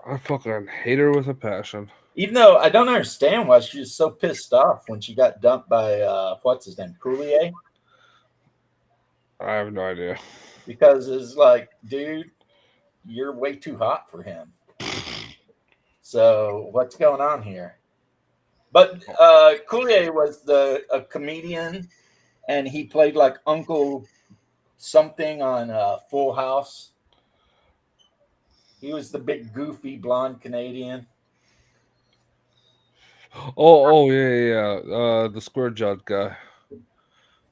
I fucking hate her with a passion. Even though I don't understand why she was so pissed off when she got dumped by what's his name, Coulier. I have no idea. Because it's like, dude, you're way too hot for him. So what's going on here? But Coulier was a comedian, and he played like Uncle something on Full House. He was the big, goofy, blonde Canadian. Oh, yeah. The square jawed guy.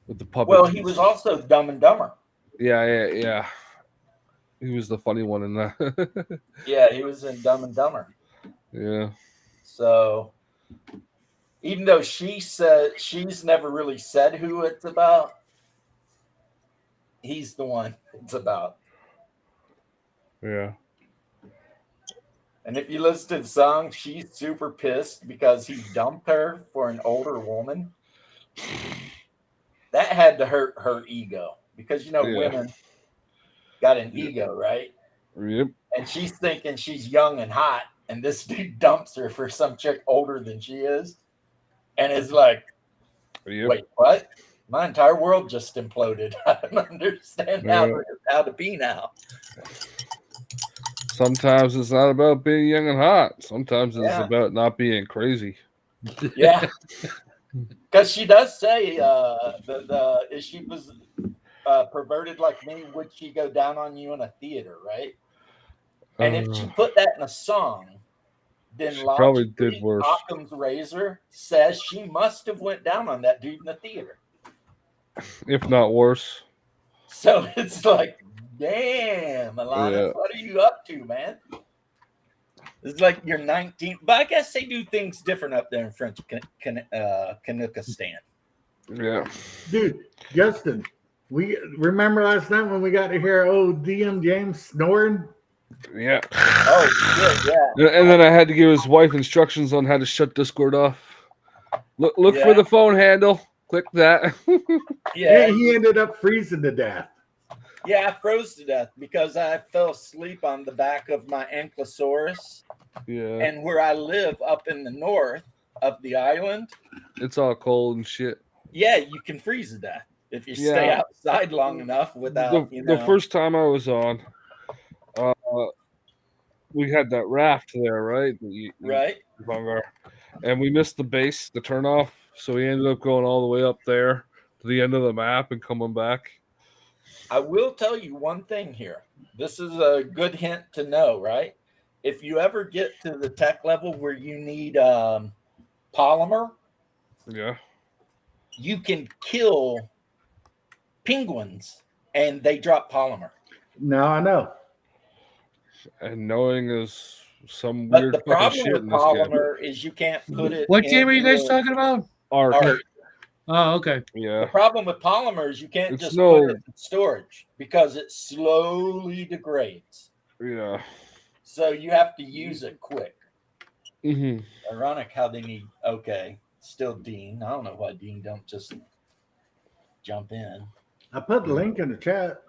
With the puppet. Well, he was also Dumb and Dumber. Yeah. He was the funny one in that. Yeah, he was in Dumb and Dumber. Yeah. So, even though she's never really said who it's about, he's the one it's about. Yeah. And if you listen to the song, she's super pissed because he dumped her for an older woman. That had to hurt her ego because, you know, women got an ego, right? Yep. And she's thinking she's young and hot, and this dude dumps her for some chick older than she is. And it's like, wait, what? My entire world just imploded. I don't understand how to be now. Sometimes it's not about being young and hot. Sometimes it's Yeah. about not being crazy. Yeah, because she does say if she was perverted like me, would she go down on you in a theater, right? And if she put that in a song, then She probably logically, did worse. Occam's razor says she must have went down on that dude in the theater. If not worse. So it's like, damn, Alana, Yeah. what are you up to, man? It's like you're 19, but I guess they do things different up there in French Canuckistan. Yeah. Dude, Justin, we remember last night when we got to hear DM James snoring? Yeah. Oh, shit, yeah. And then I had to give his wife instructions on how to shut Discord off. Look for Yeah. the phone handle. Click that. Yeah, he ended up freezing to death. Yeah, I froze to death because I fell asleep on the back of my Ankylosaurus. Yeah. And where I live up in the north of the island, It's all cold and shit. yeah, you can freeze to death if you stay Yeah. outside long enough without, The first time I was on, we had that raft there, right? right? Hungar. And we missed the base, the turnoff. So we ended up going all the way up there to the end of the map and coming back. I will tell you one thing here. This is a good hint to know, right? If you ever get to the tech level where you need polymer, Yeah. you can kill penguins and they drop polymer. Now I know. And knowing is some But weird the fucking problem shit with in this game. polymer is you can't put it. What game are you guys into talking about? Arc. Arc. Oh, okay. The Yeah. problem with polymer is you can't It's just no- put it in storage because it slowly degrades. Yeah. So you have to use it quick. hmm Ironic how they need. Okay, still Dean. I don't know why Dean don't just jump in. I put the link in the chat.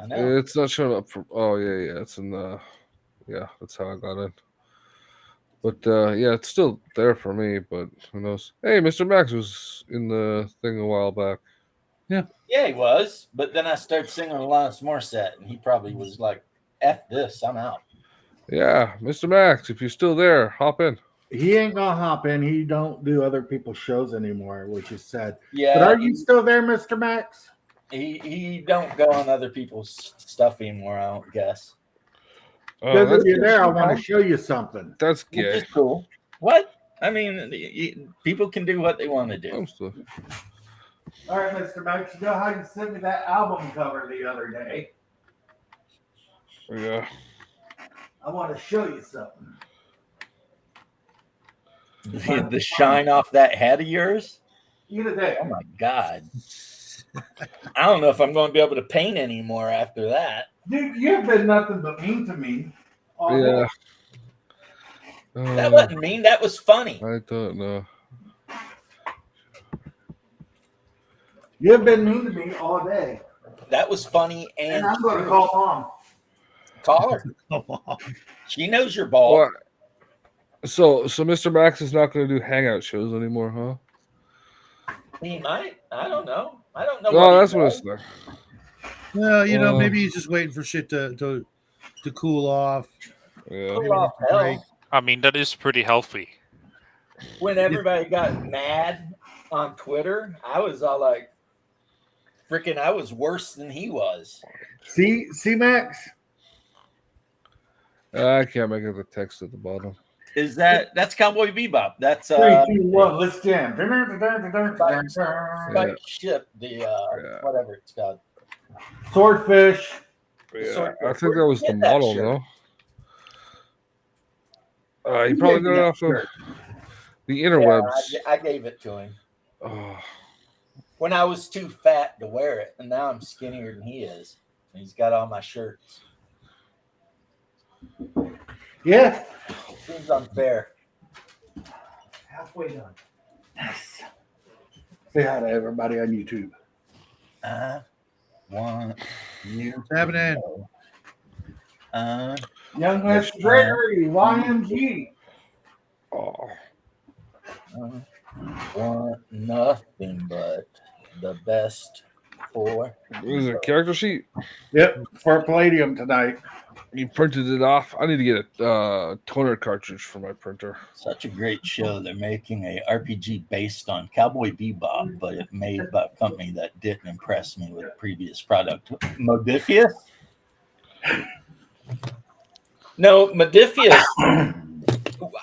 I know. It's not showing up for. Oh yeah. It's in the. Yeah, that's how I got in. But yeah, it's still there for me. But who knows? Hey, Mr. Max was in the thing a while back. Yeah, he was. But then I started singing Alanis Morissette, and he probably was like, "F this, I'm out." Yeah, Mr. Max, if you're still there, hop in. He ain't gonna hop in. He don't do other people's shows anymore, which is sad. Yeah, But are you still there, Mr. Max? he don't go on other people's stuff anymore. I don't guess. Because if you're there, I cool, want man. to show you something. That's Which gay. is cool. What? I mean, people can do what they want to do. I'm still- All right, Mr. Max, you know how you sent me that album cover the other day? Yeah. I want to show you something. The shine off that head of yours. You today. Oh my god! I don't know if I'm going to be able to paint anymore after that. Dude, you've been nothing but mean to me. all Yeah. day. That wasn't mean. That was funny. I don't know. You've been mean to me all day. That was funny, And and I'm going to call Mom. call her. She knows you're bald. What? So Mr. Max is not going to do hangout shows anymore, huh? He might. I don't know. I don't know. No, he that's what does. it's like. Well, you know, Well- maybe he's just waiting for shit to cool off. Yeah. Cool off, hell. I mean, that is pretty healthy. When everybody got mad on Twitter, I was all like, freaking, I was worse than he was. See, Max? I can't make it the text at the bottom. That's Cowboy Bebop. That's 3, 2, 1, let's jam. Spike Ship, whatever it's called. Swordfish. Yeah, I think that was the Get that model, shirt. though. He probably got it off of the interwebs. Yeah, I gave it to him Oh, when I was too fat to wear it, and now I'm skinnier than he is. And he's got all my shirts. Yeah. Seems unfair. Halfway done. Yes. Say hi to everybody on YouTube. I want you. What's happening? Young Miss Gregory, YMG. oh. Want nothing but the best for. What is it? Character sheet? Yep, for Palladium tonight. You printed it off. I need to get a toner cartridge for my printer. Such a great show. They're making a RPG based on Cowboy Bebop, but it made by a company that didn't impress me with previous product. Modifius? No, Modifius.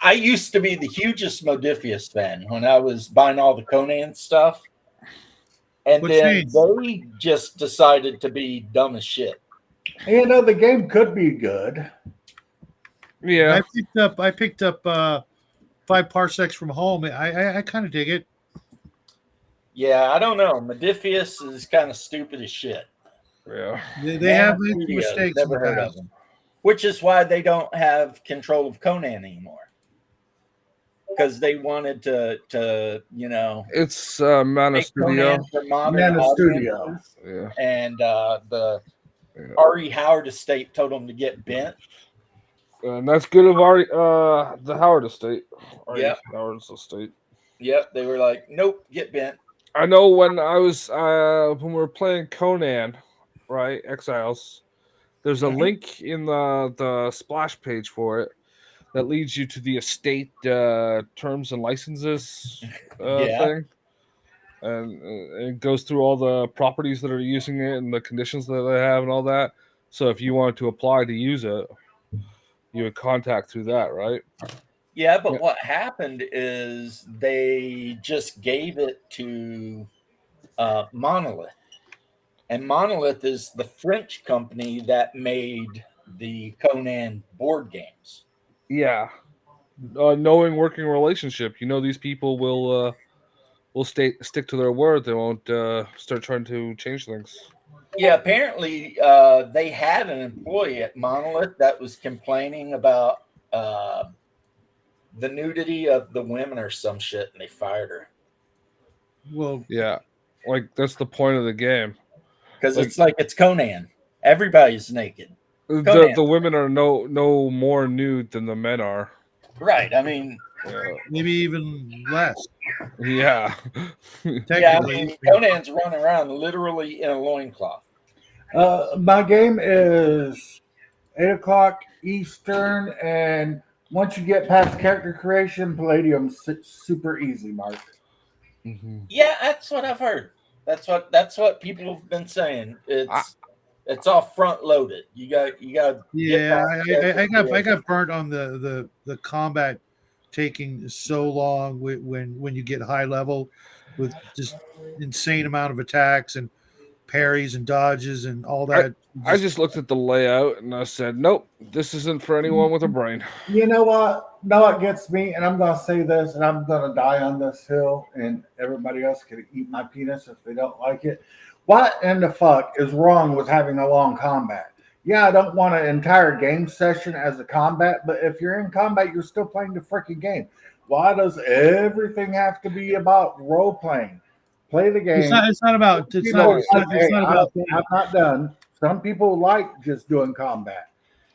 I used to be the hugest Modifius fan when I was buying all the Conan stuff. And What then changed? they just decided to be dumb as shit. You know, the game could be good. Yeah, I picked up 5 parsecs from home. I kind of dig it. Yeah, I don't know. Modifius is kind of stupid as shit. yeah. They have made Studios, mistakes in never the heard of past. them. Which is why they don't have control of Conan anymore. Because they wanted to It's Mana make Studio. Conan for modern Mana audiences. Studio. Yeah. And the R.E. Howard estate told them to get bent. And that's good of the Howard estate. Yep. Howard's estate. Yep, they were like, nope, get bent. I know when I was when we were playing Conan, right? Exiles. There's a link in the splash page for it that leads you to the estate terms and licenses thing, and it goes through all the properties that are using it and the conditions that they have and all that. So if you wanted to apply to use it, you would contact through that, right? Yeah, but what happened is they just gave it to Monolith. And Monolith is the French company that made the Conan board games. Yeah. Knowing working relationship, these people will stick to their word. They won't start trying to change things. Yeah, apparently they had an employee at Monolith that was complaining about the nudity of the women or some shit, and they fired her. Well, yeah, like that's the point of the game. Because it's Conan. Everybody's naked. The women are no more nude than the men are. Right. I mean, maybe even less. Yeah. Yeah, I mean, Conan's running around literally in a loincloth. My game is 8:00 Eastern, and once you get past character creation, Palladium's super easy, Mark. Mm-hmm. Yeah, that's what I've heard. That's what people have been saying. It's all front loaded. You got. Yeah, I got burnt on the combat taking so long when you get high level with just insane amount of attacks and parries and dodges and all that. I just looked at the layout and I said, nope, this isn't for anyone with a brain. You know what? No, it gets me, and I'm going to say this, and I'm going to die on this hill, and everybody else can eat my penis if they don't like it. What in the fuck is wrong with having a long combat? Yeah, I don't want an entire game session as a combat, but if you're in combat, you're still playing the freaking game. Why does everything have to be about role playing? Play the game. It's not about. It's not about. I'm not done. Some people like just doing combat,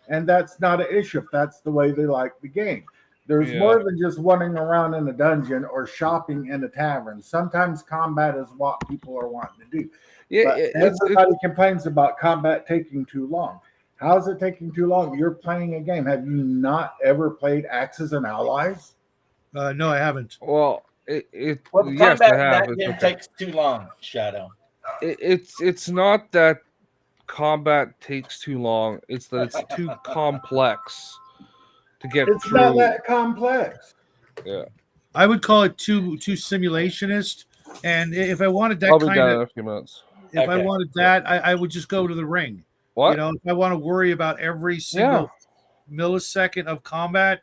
and that's not an issue if that's the way they like the game. There's more than just running around in a dungeon or shopping in a tavern. Sometimes combat is what people are wanting to do. Yeah, everybody complains about combat taking too long. How is it taking too long? You're playing a game. Have you not ever played Axis and Allies? No, I haven't. Well, the yes, combat I have. that game takes too long, Shadow. It's not that combat takes too long. It's that it's too complex to get It's through. not that complex. Yeah, I would call it too simulationist. And if I wanted that I'll be kind down of, in a few minutes. if I wanted that, I would just go to the ring. What? If I want to worry about every single millisecond of combat,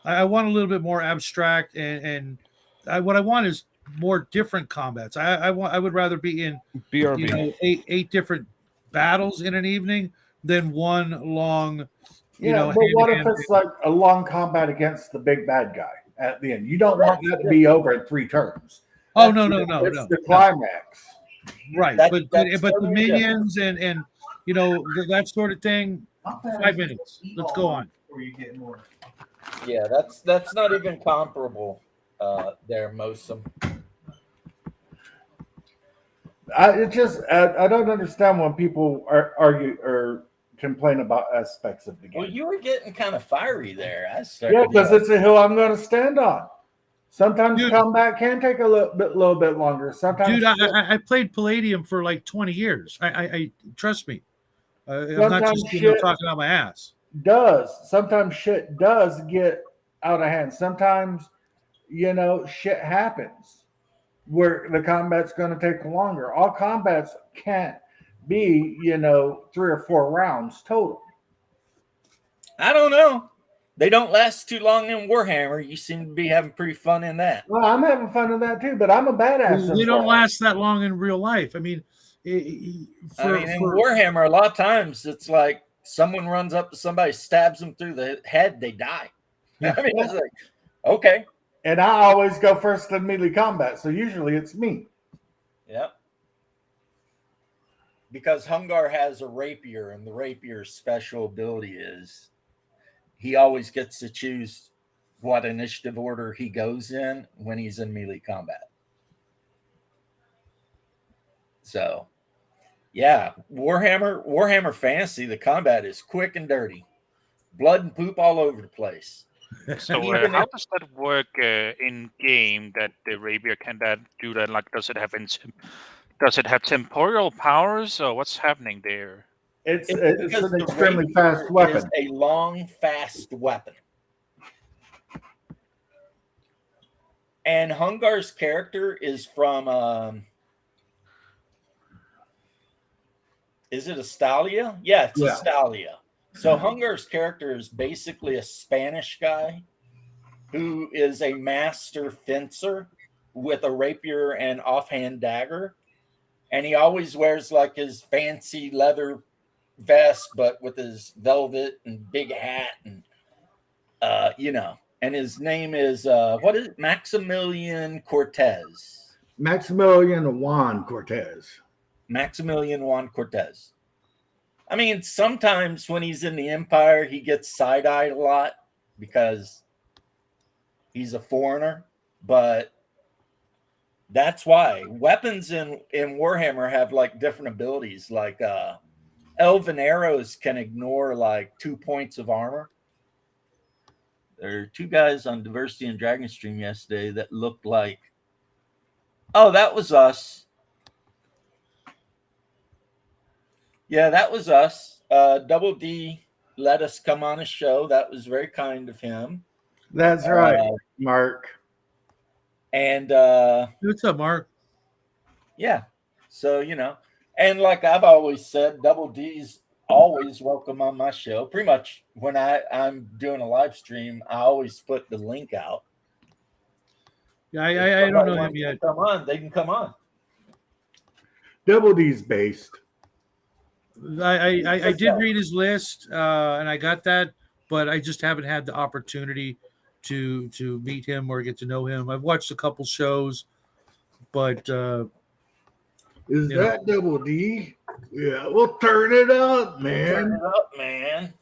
I want a little bit more abstract, and what I want is more different combats. I would rather be in BRB. Eight different battles in an evening than one long. But what if it's like a long combat against the big bad guy at the end? You don't want that to be over in 3 turns. Oh no! It's the climax, right? But the minions and that sort of thing. 5 minutes. Let's go on. Yeah, that's not even comparable. There, Mosum. I don't understand when people argue or complain about aspects of the game. Well, you were getting kind of fiery there. Yeah, because it's a hill I'm going to stand on. Sometimes Dude. combat can take a little bit longer. Sometimes, Dude, I played Palladium for like 20 years. I trust me. I'm not Sometimes just shit- talking out my ass. sometimes shit does get out of hand. Sometimes, shit happens where the combat's going to take longer. All combats can't be, 3 or 4 rounds total. I don't know. They don't last too long in Warhammer. You seem to be having pretty fun in that. Well, I'm having fun with that too, but I'm a badass. They don't last that long in real life. I mean, In Warhammer, a lot of times it's like someone runs up to somebody, stabs them through the head, they die. I mean, it's like, okay. And I always go first in melee combat, so usually it's me. Yep. Because Hungar has a rapier, and the rapier's special ability is he always gets to choose what initiative order he goes in when he's in melee combat. So, yeah, Warhammer Fantasy, the combat is quick and dirty. Blood and poop all over the place. So how does that work in game? That the rapier can do that? Like, does it have temporal powers, or what's happening there? It's because an the extremely rapier fast weapon. is a long, fast weapon. And Hungar's character is from is it Astalia? Yeah, it's Astalia. So Hungar's character is basically a Spanish guy who is a master fencer with a rapier and offhand dagger. And he always wears like his fancy leather vest, but with his velvet and big hat and and his name is what is it? Maximilian Cortez. Maximilian Juan Cortez. Maximilian Juan Cortez. I mean, sometimes when he's in the Empire, he gets side-eyed a lot because he's a foreigner, but that's why weapons in Warhammer have like different abilities. Like elven arrows can ignore like 2 points of armor. There are 2 guys on Diversity and Dragon Stream yesterday that looked like, oh, that was us. Yeah, that was us. Double D let us come on a show. That was very kind of him. That's right, Mark. And what's up, Mark? Yeah. So, and like I've always said, Double D's always welcome on my show. Pretty much when I'm doing a live stream, I always put the link out. Yeah, I don't know him yet. Come on, they can come on. Double D's based. I did read his list, and I got that, but I just haven't had the opportunity to meet him or get to know him. I've watched a couple shows, but is that Double D? Yeah, we'll turn it up, man. Turn it up, man.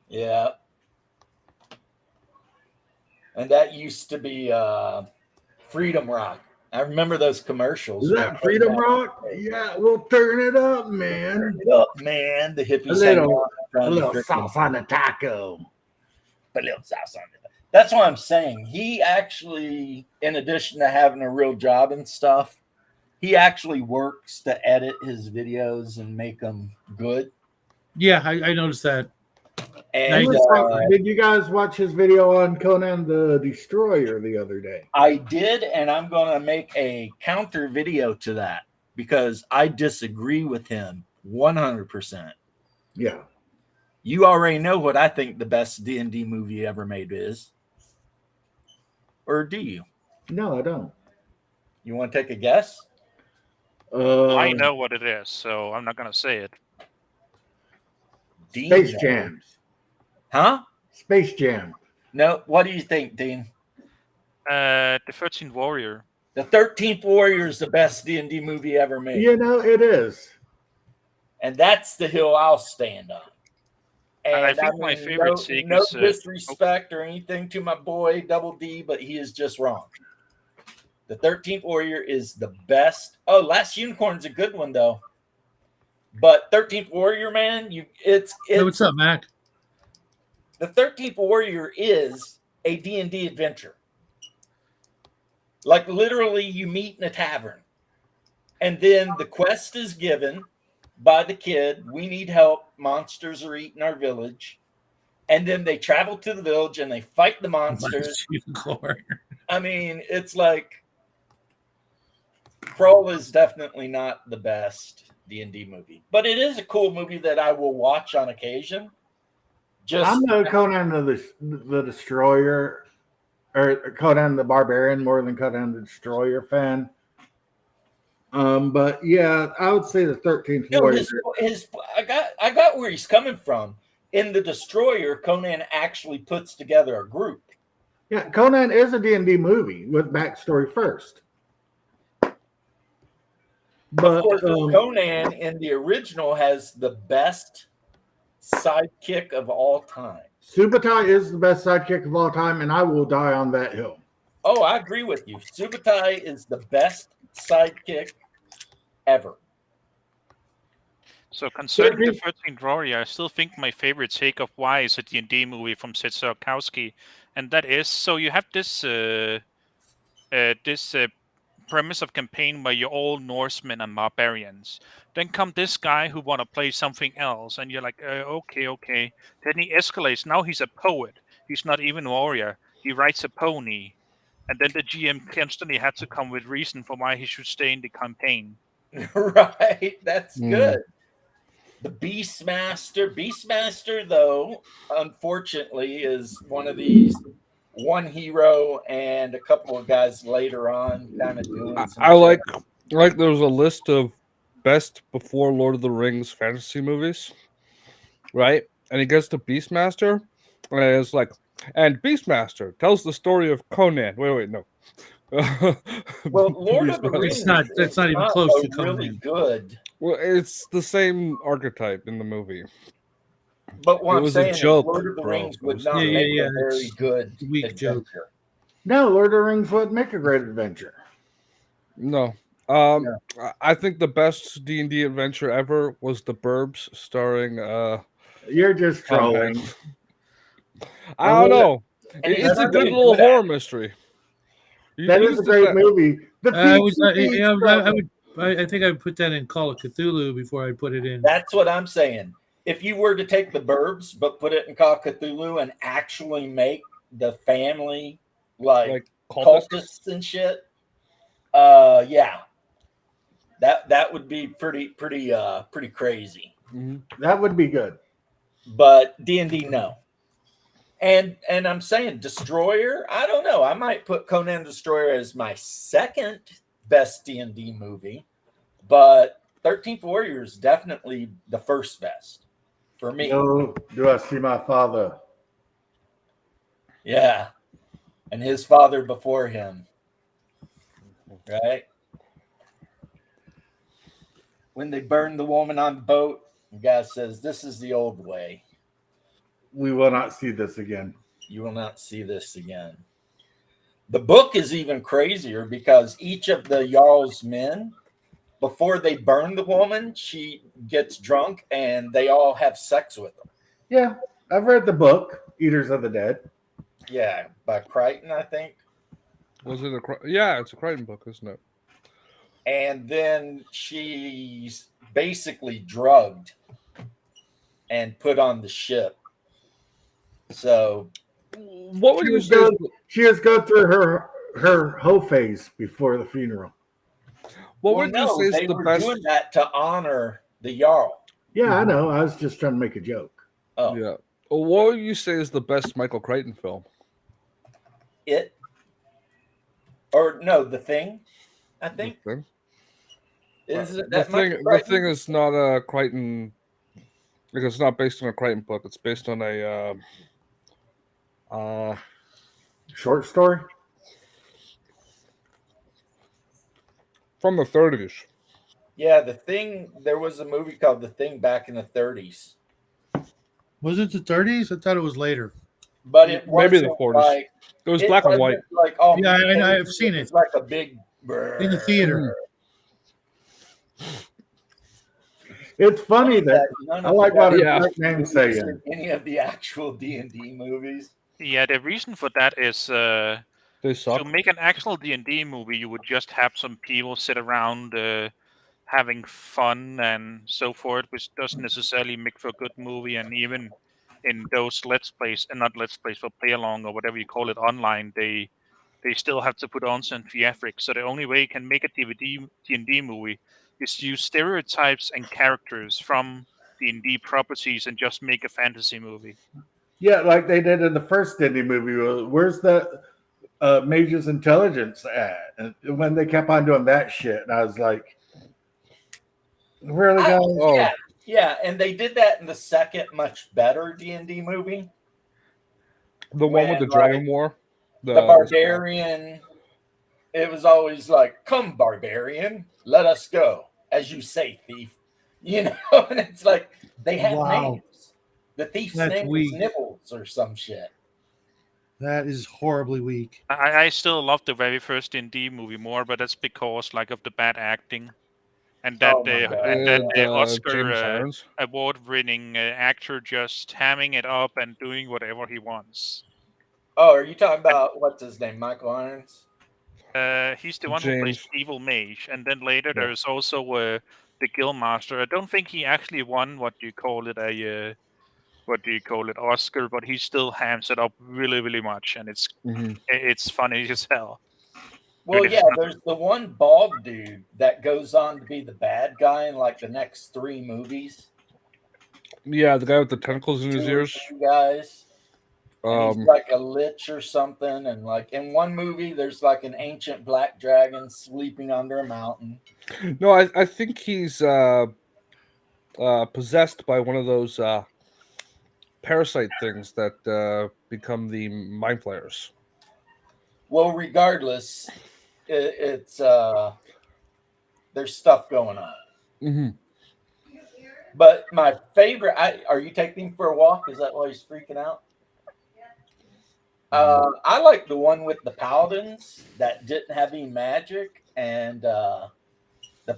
Yeah. And that used to be Freedom Rock. I remember those commercials. Is that Freedom Rock? Yeah, we'll turn it up, man. Turn it up, man. The hippies a little sauce on the taco. A little sauce on it. That's what I'm saying. He actually, in addition to having a real job and stuff, he actually works to edit his videos and make them good. Yeah, I noticed that. And did you guys watch his video on Conan the Destroyer the other day? I did, and I'm going to make a counter video to that because I disagree with him 100%. Yeah. You already know what I think the best D&D movie ever made is. Or do you? No, I don't. You want to take a guess? I know what it is, so I'm not going to say it. Space Jams. Huh? Space Jam. No. What do you think, Dean? The 13th Warrior. The 13th Warrior is the best D&D movie ever made. It is. And that's the hill I'll stand on. And I think my favorite take no is... disrespect or anything to my boy, Double D, but he is just wrong. The 13th Warrior is the best. Oh, Last Unicorn's a good one, though. But 13th Warrior, man, it's Hey, what's up, Mac? The 13th Warrior is a D&D adventure. Like literally you meet in a tavern. And then the quest is given by the kid. We need help. Monsters are eating our village. And then they travel to the village and they fight the monsters. I mean, it's like Kroll is definitely not the best D&D movie, but it is a cool movie that I will watch on occasion. I'm no Conan the Destroyer or Conan the Barbarian more than Conan the Destroyer fan. But yeah, I would say the 13th Warrior. I got where he's coming from. In the Destroyer, Conan actually puts together a group. Yeah, Conan is a D&D movie with backstory first. But of course, Conan in the original has the best sidekick of all time. Subutai is the best sidekick of all time, and I will die on that hill. Oh, I agree with you. Subutai is the best sidekick ever. So concerning the 13th Warrior, I still think my favorite take of why is a D&D movie from Sid Sarkowski, and that is, so you have this premise of campaign where you're all Norsemen and barbarians. Then come this guy who want to play something else, and you're like, okay. Then he escalates. Now he's a poet. He's not even a warrior. He writes a pony. And then the GM constantly had to come with reason for why he should stay in the campaign. Right, that's good. The Beastmaster, though, unfortunately, is one of these one hero and a couple of guys later on kind of doing some I like there's a list of best before Lord of the Rings fantasy movies, right? And he gets to Beastmaster, and it's like, and Beastmaster tells the story of Conan. Wait, no. Well, Lord of the Rings, it's not even close to Conan. Really good. Well, it's the same archetype in the movie. But what I'm saying is Lord of the Rings would not make a very good adventure. Joke. No, Lord of the Rings wouldn't make a great adventure. No. I think the best D&D adventure ever was The Burbs, starring You're just trolling. I don't know. It's a good little horror mystery. That is a great movie. I think I would put that in Call of Cthulhu before I put it in. That's what I'm saying. If you were to take The Burbs but put it in Call of Cthulhu and actually make the family like cultists and shit, yeah, that would be pretty crazy. Mm-hmm. That would be good. But D&D, no. And I'm saying Destroyer, I don't know. I might put Conan Destroyer as my second best D&D movie, but 13th Warrior is definitely the first best for me. Oh, do I see my father? Yeah. And his father before him. Right? When they burn the woman on the boat, the guy says, "This is the old way. We will not see this again. You will not see this again." The book is even crazier because each of the Jarl's men, before they burn the woman, she gets drunk and they all have sex with them. Yeah, I've read the book, Eaters of the Dead. Yeah, by Crichton, I think. Was it it's a Crichton book, isn't it? And then she's basically drugged and put on the ship. So, what would you say? She has gone through her whole phase before the funeral. What would you say is the best? Doing that to honor the Jarl. Yeah, I know. I was just trying to make a joke. Oh, yeah. Well, what would you say is the best Michael Crichton film? The Thing. I think. The Thing? The Thing is not a Crichton. Because it's not based on a Crichton book. It's based on a short story from the 30s. Yeah, The Thing. There was a movie called The Thing back in the 30s. Was it the 30s? I thought it was later. But it maybe the 40s. It was black and white. Like, yeah, I know. I've seen it. It's like a big in the theater. It's funny that none I of like the what his Yeah. nickname's movies saying. are any of the actual D&D movies. Yeah, the reason for that is They suck. to make an actual D&D movie, you would just have some people sit around having fun and so forth, which doesn't necessarily make for a good movie. And even in those let's plays, and not let's plays, but play along or whatever you call it online, they still have to put on some theatrics. So the only way you can make a D&D movie is to use stereotypes and characters from D&D properties and just make a fantasy movie. Yeah, like they did in the first Disney movie. Where's the Mage's intelligence at? And when they kept on doing that shit, and I was like, really, guys? Oh, Yeah, and they did that in the second, much better D&D movie. the one with the Dragon War. The barbarian. It was always like, "Come, barbarian, let us go." As you say, thief. You know, and it's like they have names. The thief's That's name weak. was Nibbles or some shit. That is horribly weak. I still love the very first D&D movie more, but that's because like of the bad acting, and that the Oscar James Irons. award-winning actor just hamming it up and doing whatever he wants. Oh, are you talking about what's his name, Michael Irons? He's the one who plays James. Evil Mage, and then later Yeah. there's also the Guildmaster. I don't think he actually won what do you call it Oscar, but he still hams it up really, really much, and it's funny as hell. Well, yeah, there's the one bald dude that goes on to be the bad guy in like the next 3 movies. Yeah, the guy with the tentacles in his ears. You guys. And he's like a lich or something, and like in one movie, there's like an ancient black dragon sleeping under a mountain. No, I think he's possessed by one of those parasite things that become the mind flayers. Well, regardless, it's there's stuff going on. Mm-hmm. But my favorite, are you taking him for a walk? Is that why he's freaking out? I like the one with the paladins that didn't have any magic, and the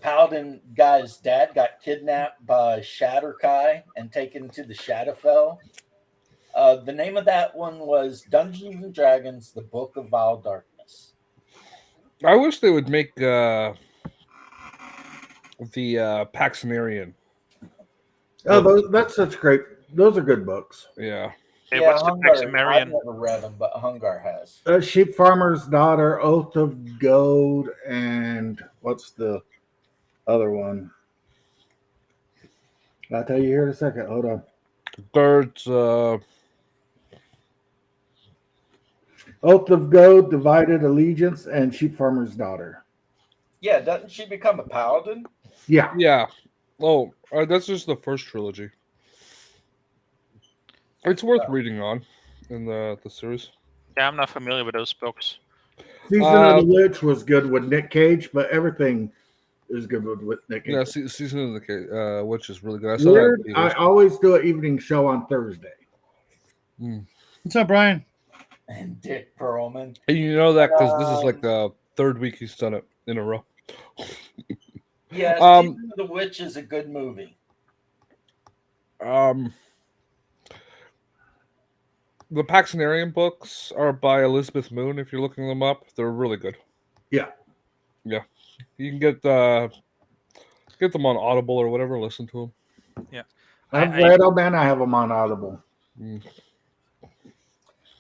paladin guy's dad got kidnapped by Shatterkai and taken to the Shadowfell. The name of that one was Dungeons and Dragons: The Book of Vile Darkness. I wish they would make the Paxinarian. Oh, that's such great. Those are good books. Yeah. Hey, what's the Paximarian? I've never read them, but Hungar has. Sheep Farmer's Daughter, Oath of Gold, and what's the other one? I'll tell you here in a second. Hold on. Birds. Oath of Gold, Divided Allegiance, and Sheep Farmer's Daughter. Yeah, doesn't she become a paladin? Yeah. Yeah. Oh, that's just the first trilogy. It's worth reading on in the series. Yeah, I'm not familiar with those books. Season of the Witch was good with Nick Cage, but everything is good with Nick Cage. Yeah, Season of the Witch is really good. Weird. I always do an evening show on Thursday. What's up, Brian? And Dick Perlman. And you know that because this is like the third week he's done it in a row. Yeah, Season of the Witch is a good movie. The Paxinarian books are by Elizabeth Moon. If you're looking them up, they're really good. Yeah. You can get them on Audible or whatever. Listen to them. Yeah, I've read them and I have them on Audible.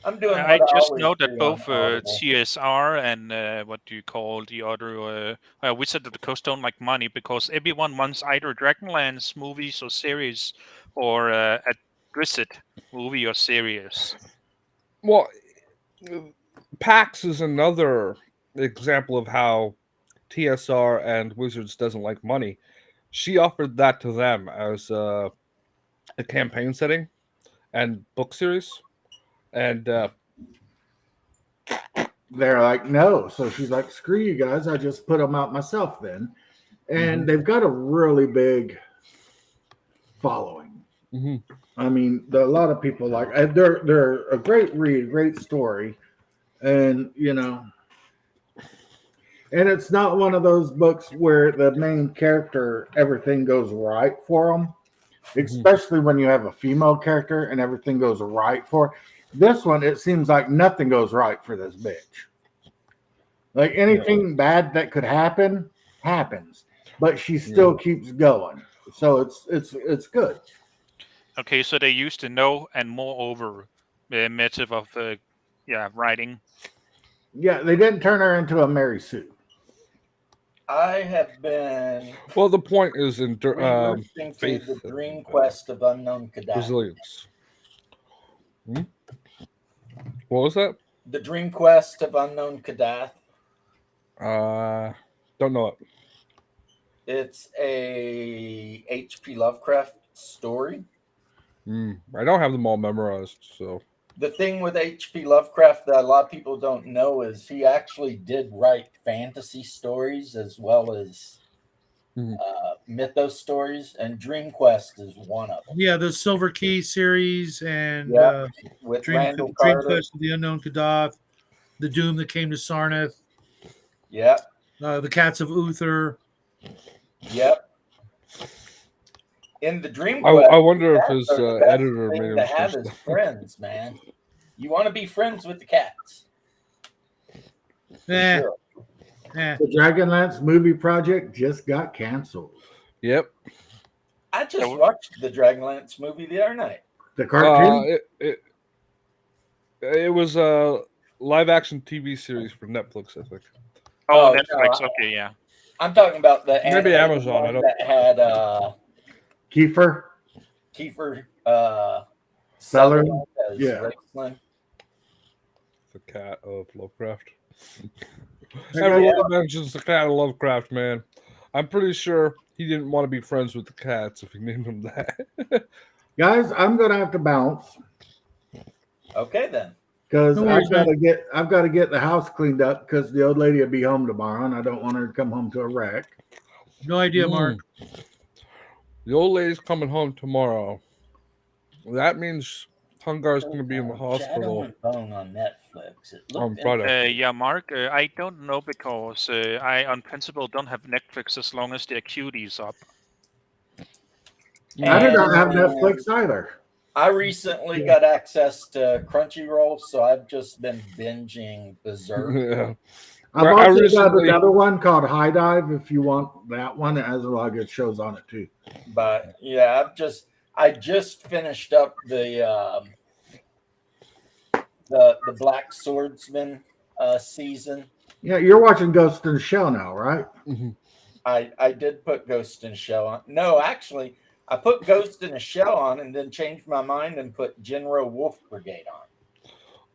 I'm doing. I just know that both TSR and what do you call the other Wizard of the Coast don't like money because everyone wants either Dragonlance movies or series or a Wizard movie or series. Well, PAX is another example of how TSR and Wizards doesn't like money. She offered that to them as a campaign setting and book series. And they're like, no. So she's like, screw you guys. I just put them out myself then. And they've got a really big following. I mean, a lot of people like they're a great read, great story. And, you know, And it's not one of those books where the main character, everything goes right for them, especially when you have a female character and everything goes right for her. This one, it seems like nothing goes right for this bitch. Like anything bad that could happen happens, but she still keeps going. So it's good. Okay, so they used to know and moreover the method of writing. Yeah, they didn't turn her into a Mary Sue. I have been Well, the point is in reversing to faith the and, dream quest of unknown Kadath. resilience. What was that? The dream quest of unknown Kadath. Don't know it. It's a H.P. Lovecraft story. I don't have them all memorized, so. The thing with H.P. Lovecraft that a lot of people don't know is he actually did write fantasy stories as well as mythos stories, and Dream Quest is one of them. Yeah, the Silver Key series and with Dream Randall Carter. Quest of the Unknown Kadath, the Doom that came to Sarnath. Yep. The Cats of Uther. Yep. In the Dream Quest, I wonder if his editor made him to have his friends, man. You want to be friends with the cats. Yeah. Sure. The Dragonlance movie project just got canceled. Yep. I just watched the Dragonlance movie the other night. The cartoon? It was a live action TV series for Netflix, I think. Oh, Netflix. Okay, yeah. I'm talking about the maybe Amazon. I don't. That had Kiefer Sutherland as yeah. Raceland. The cat of Lovecraft. Everyone mentions the cat of Lovecraft, man. I'm pretty sure he didn't want to be friends with the cats if he named him that. Guys, I'm gonna have to bounce. Okay then. Because I've got to get the house cleaned up because the old lady will be home tomorrow, and I don't want her to come home to a wreck. No idea, Mark. The old lady's coming home tomorrow. That means Hungar's going to be in the hospital on Netflix on Friday. Yeah, Mark, I don't know because I, on principle, don't have Netflix as long as the acuity is up. I did not have Netflix either. I recently got access to Crunchyroll, so I've just been binging Berserk. Yeah. I've also got another one called High Dive. If you want that one, it has a lot of good shows on it too. But yeah, I just finished up the Black Swordsman season. Yeah, you're watching Ghost in the Shell now, right? Mm-hmm. I did put Ghost in the Shell on. No, actually, I put Ghost in a Shell on and then changed my mind and put Genro Wolf Brigade on.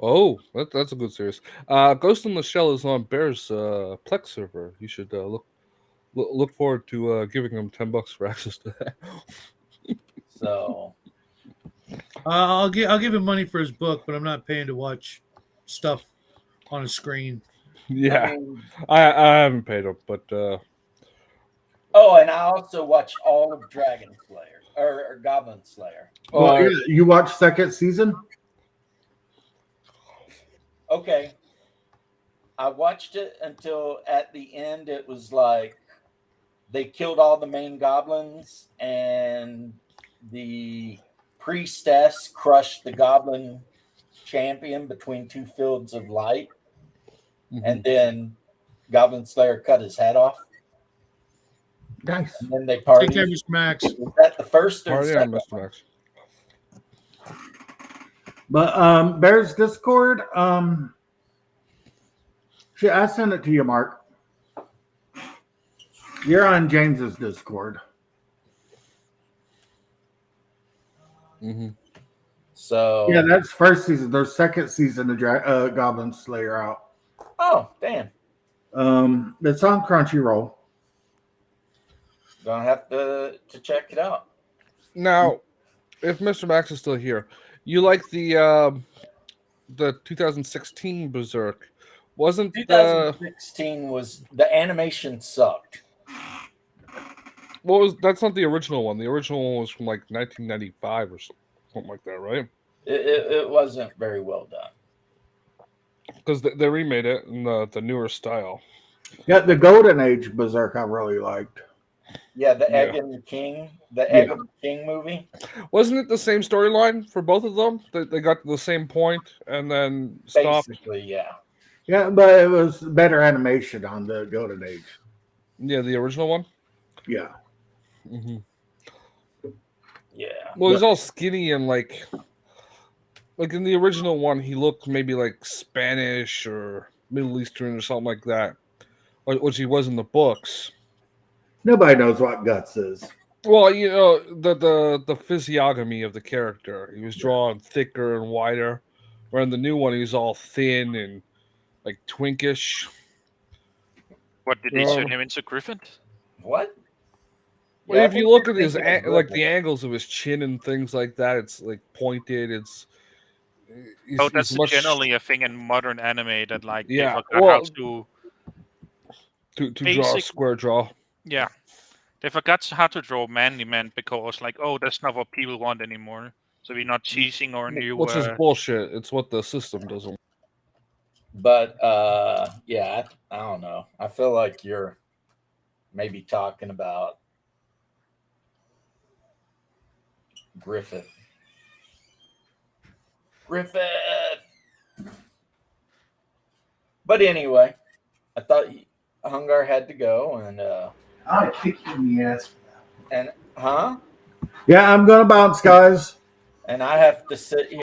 Oh, that's a good series. Ghost in the Shell is on Bear's Plex server. You should look forward to giving him $10 for access to that. So I'll give him money for his book, but I'm not paying to watch stuff on a screen. Yeah, I haven't paid him, but. Oh, and I also watched all of Dragon Slayer or Goblin Slayer. Well, you watched second season? Okay. I watched it until at the end it was like they killed all the main goblins and the priestess crushed the goblin champion between two fields of light. Mm-hmm. And then Goblin Slayer cut his head off. Nice. And then they partied. Take care, Mr. Max. Was that the first or second? Mr. Max. But Bear's Discord, I sent it to you, Mark. You're on James's Discord. Mm-hmm. So yeah, that's first season. There's second season of Goblin Slayer out. Oh, damn. It's on Crunchyroll. Gonna have to check it out. Now, if Mr. Max is still here, you like the 2016 Berserk? Wasn't 2016 was the animation sucked. That's not the original one. The original one was from like 1995 or something like that, right? It wasn't very well done. Because they remade it in the newer style. Yeah, the Golden Age Berserk I really liked. Yeah, the Egg Yeah. and the King, the Egg and the King movie. Wasn't it the same storyline for both of them? They got to the same point and then stopped. Basically, yeah. Yeah, but it was better animation on the Golden Age. Yeah, the original one. Yeah. Mm-hmm. Yeah. Well, he's all skinny and like in the original one, he looked maybe like Spanish or Middle Eastern or something like that, which he was in the books. Nobody knows what Guts is. Well, you know the physiognomy of the character. He was drawn thicker and wider, where in the new one he's all thin and like twinkish. What did they turn him into Griffin? What? Well, Yeah, if you look at his thinking of like the Griffin. angles of his chin and things like that, it's like pointed. That's generally a thing in modern anime that like they Yeah, forgot well, how to draw a square jaw. Yeah, they forgot how to draw manly men because like, oh, that's not what people want anymore. So we're not cheesing or new. Which is bullshit. It's what the system doesn't. But yeah, I don't know. I feel like you're maybe talking about Griffith. But anyway, I thought Hungar had to go, and I'll kick you in the ass for that. and huh? Yeah, I'm gonna bounce, guys. And I have to sit here.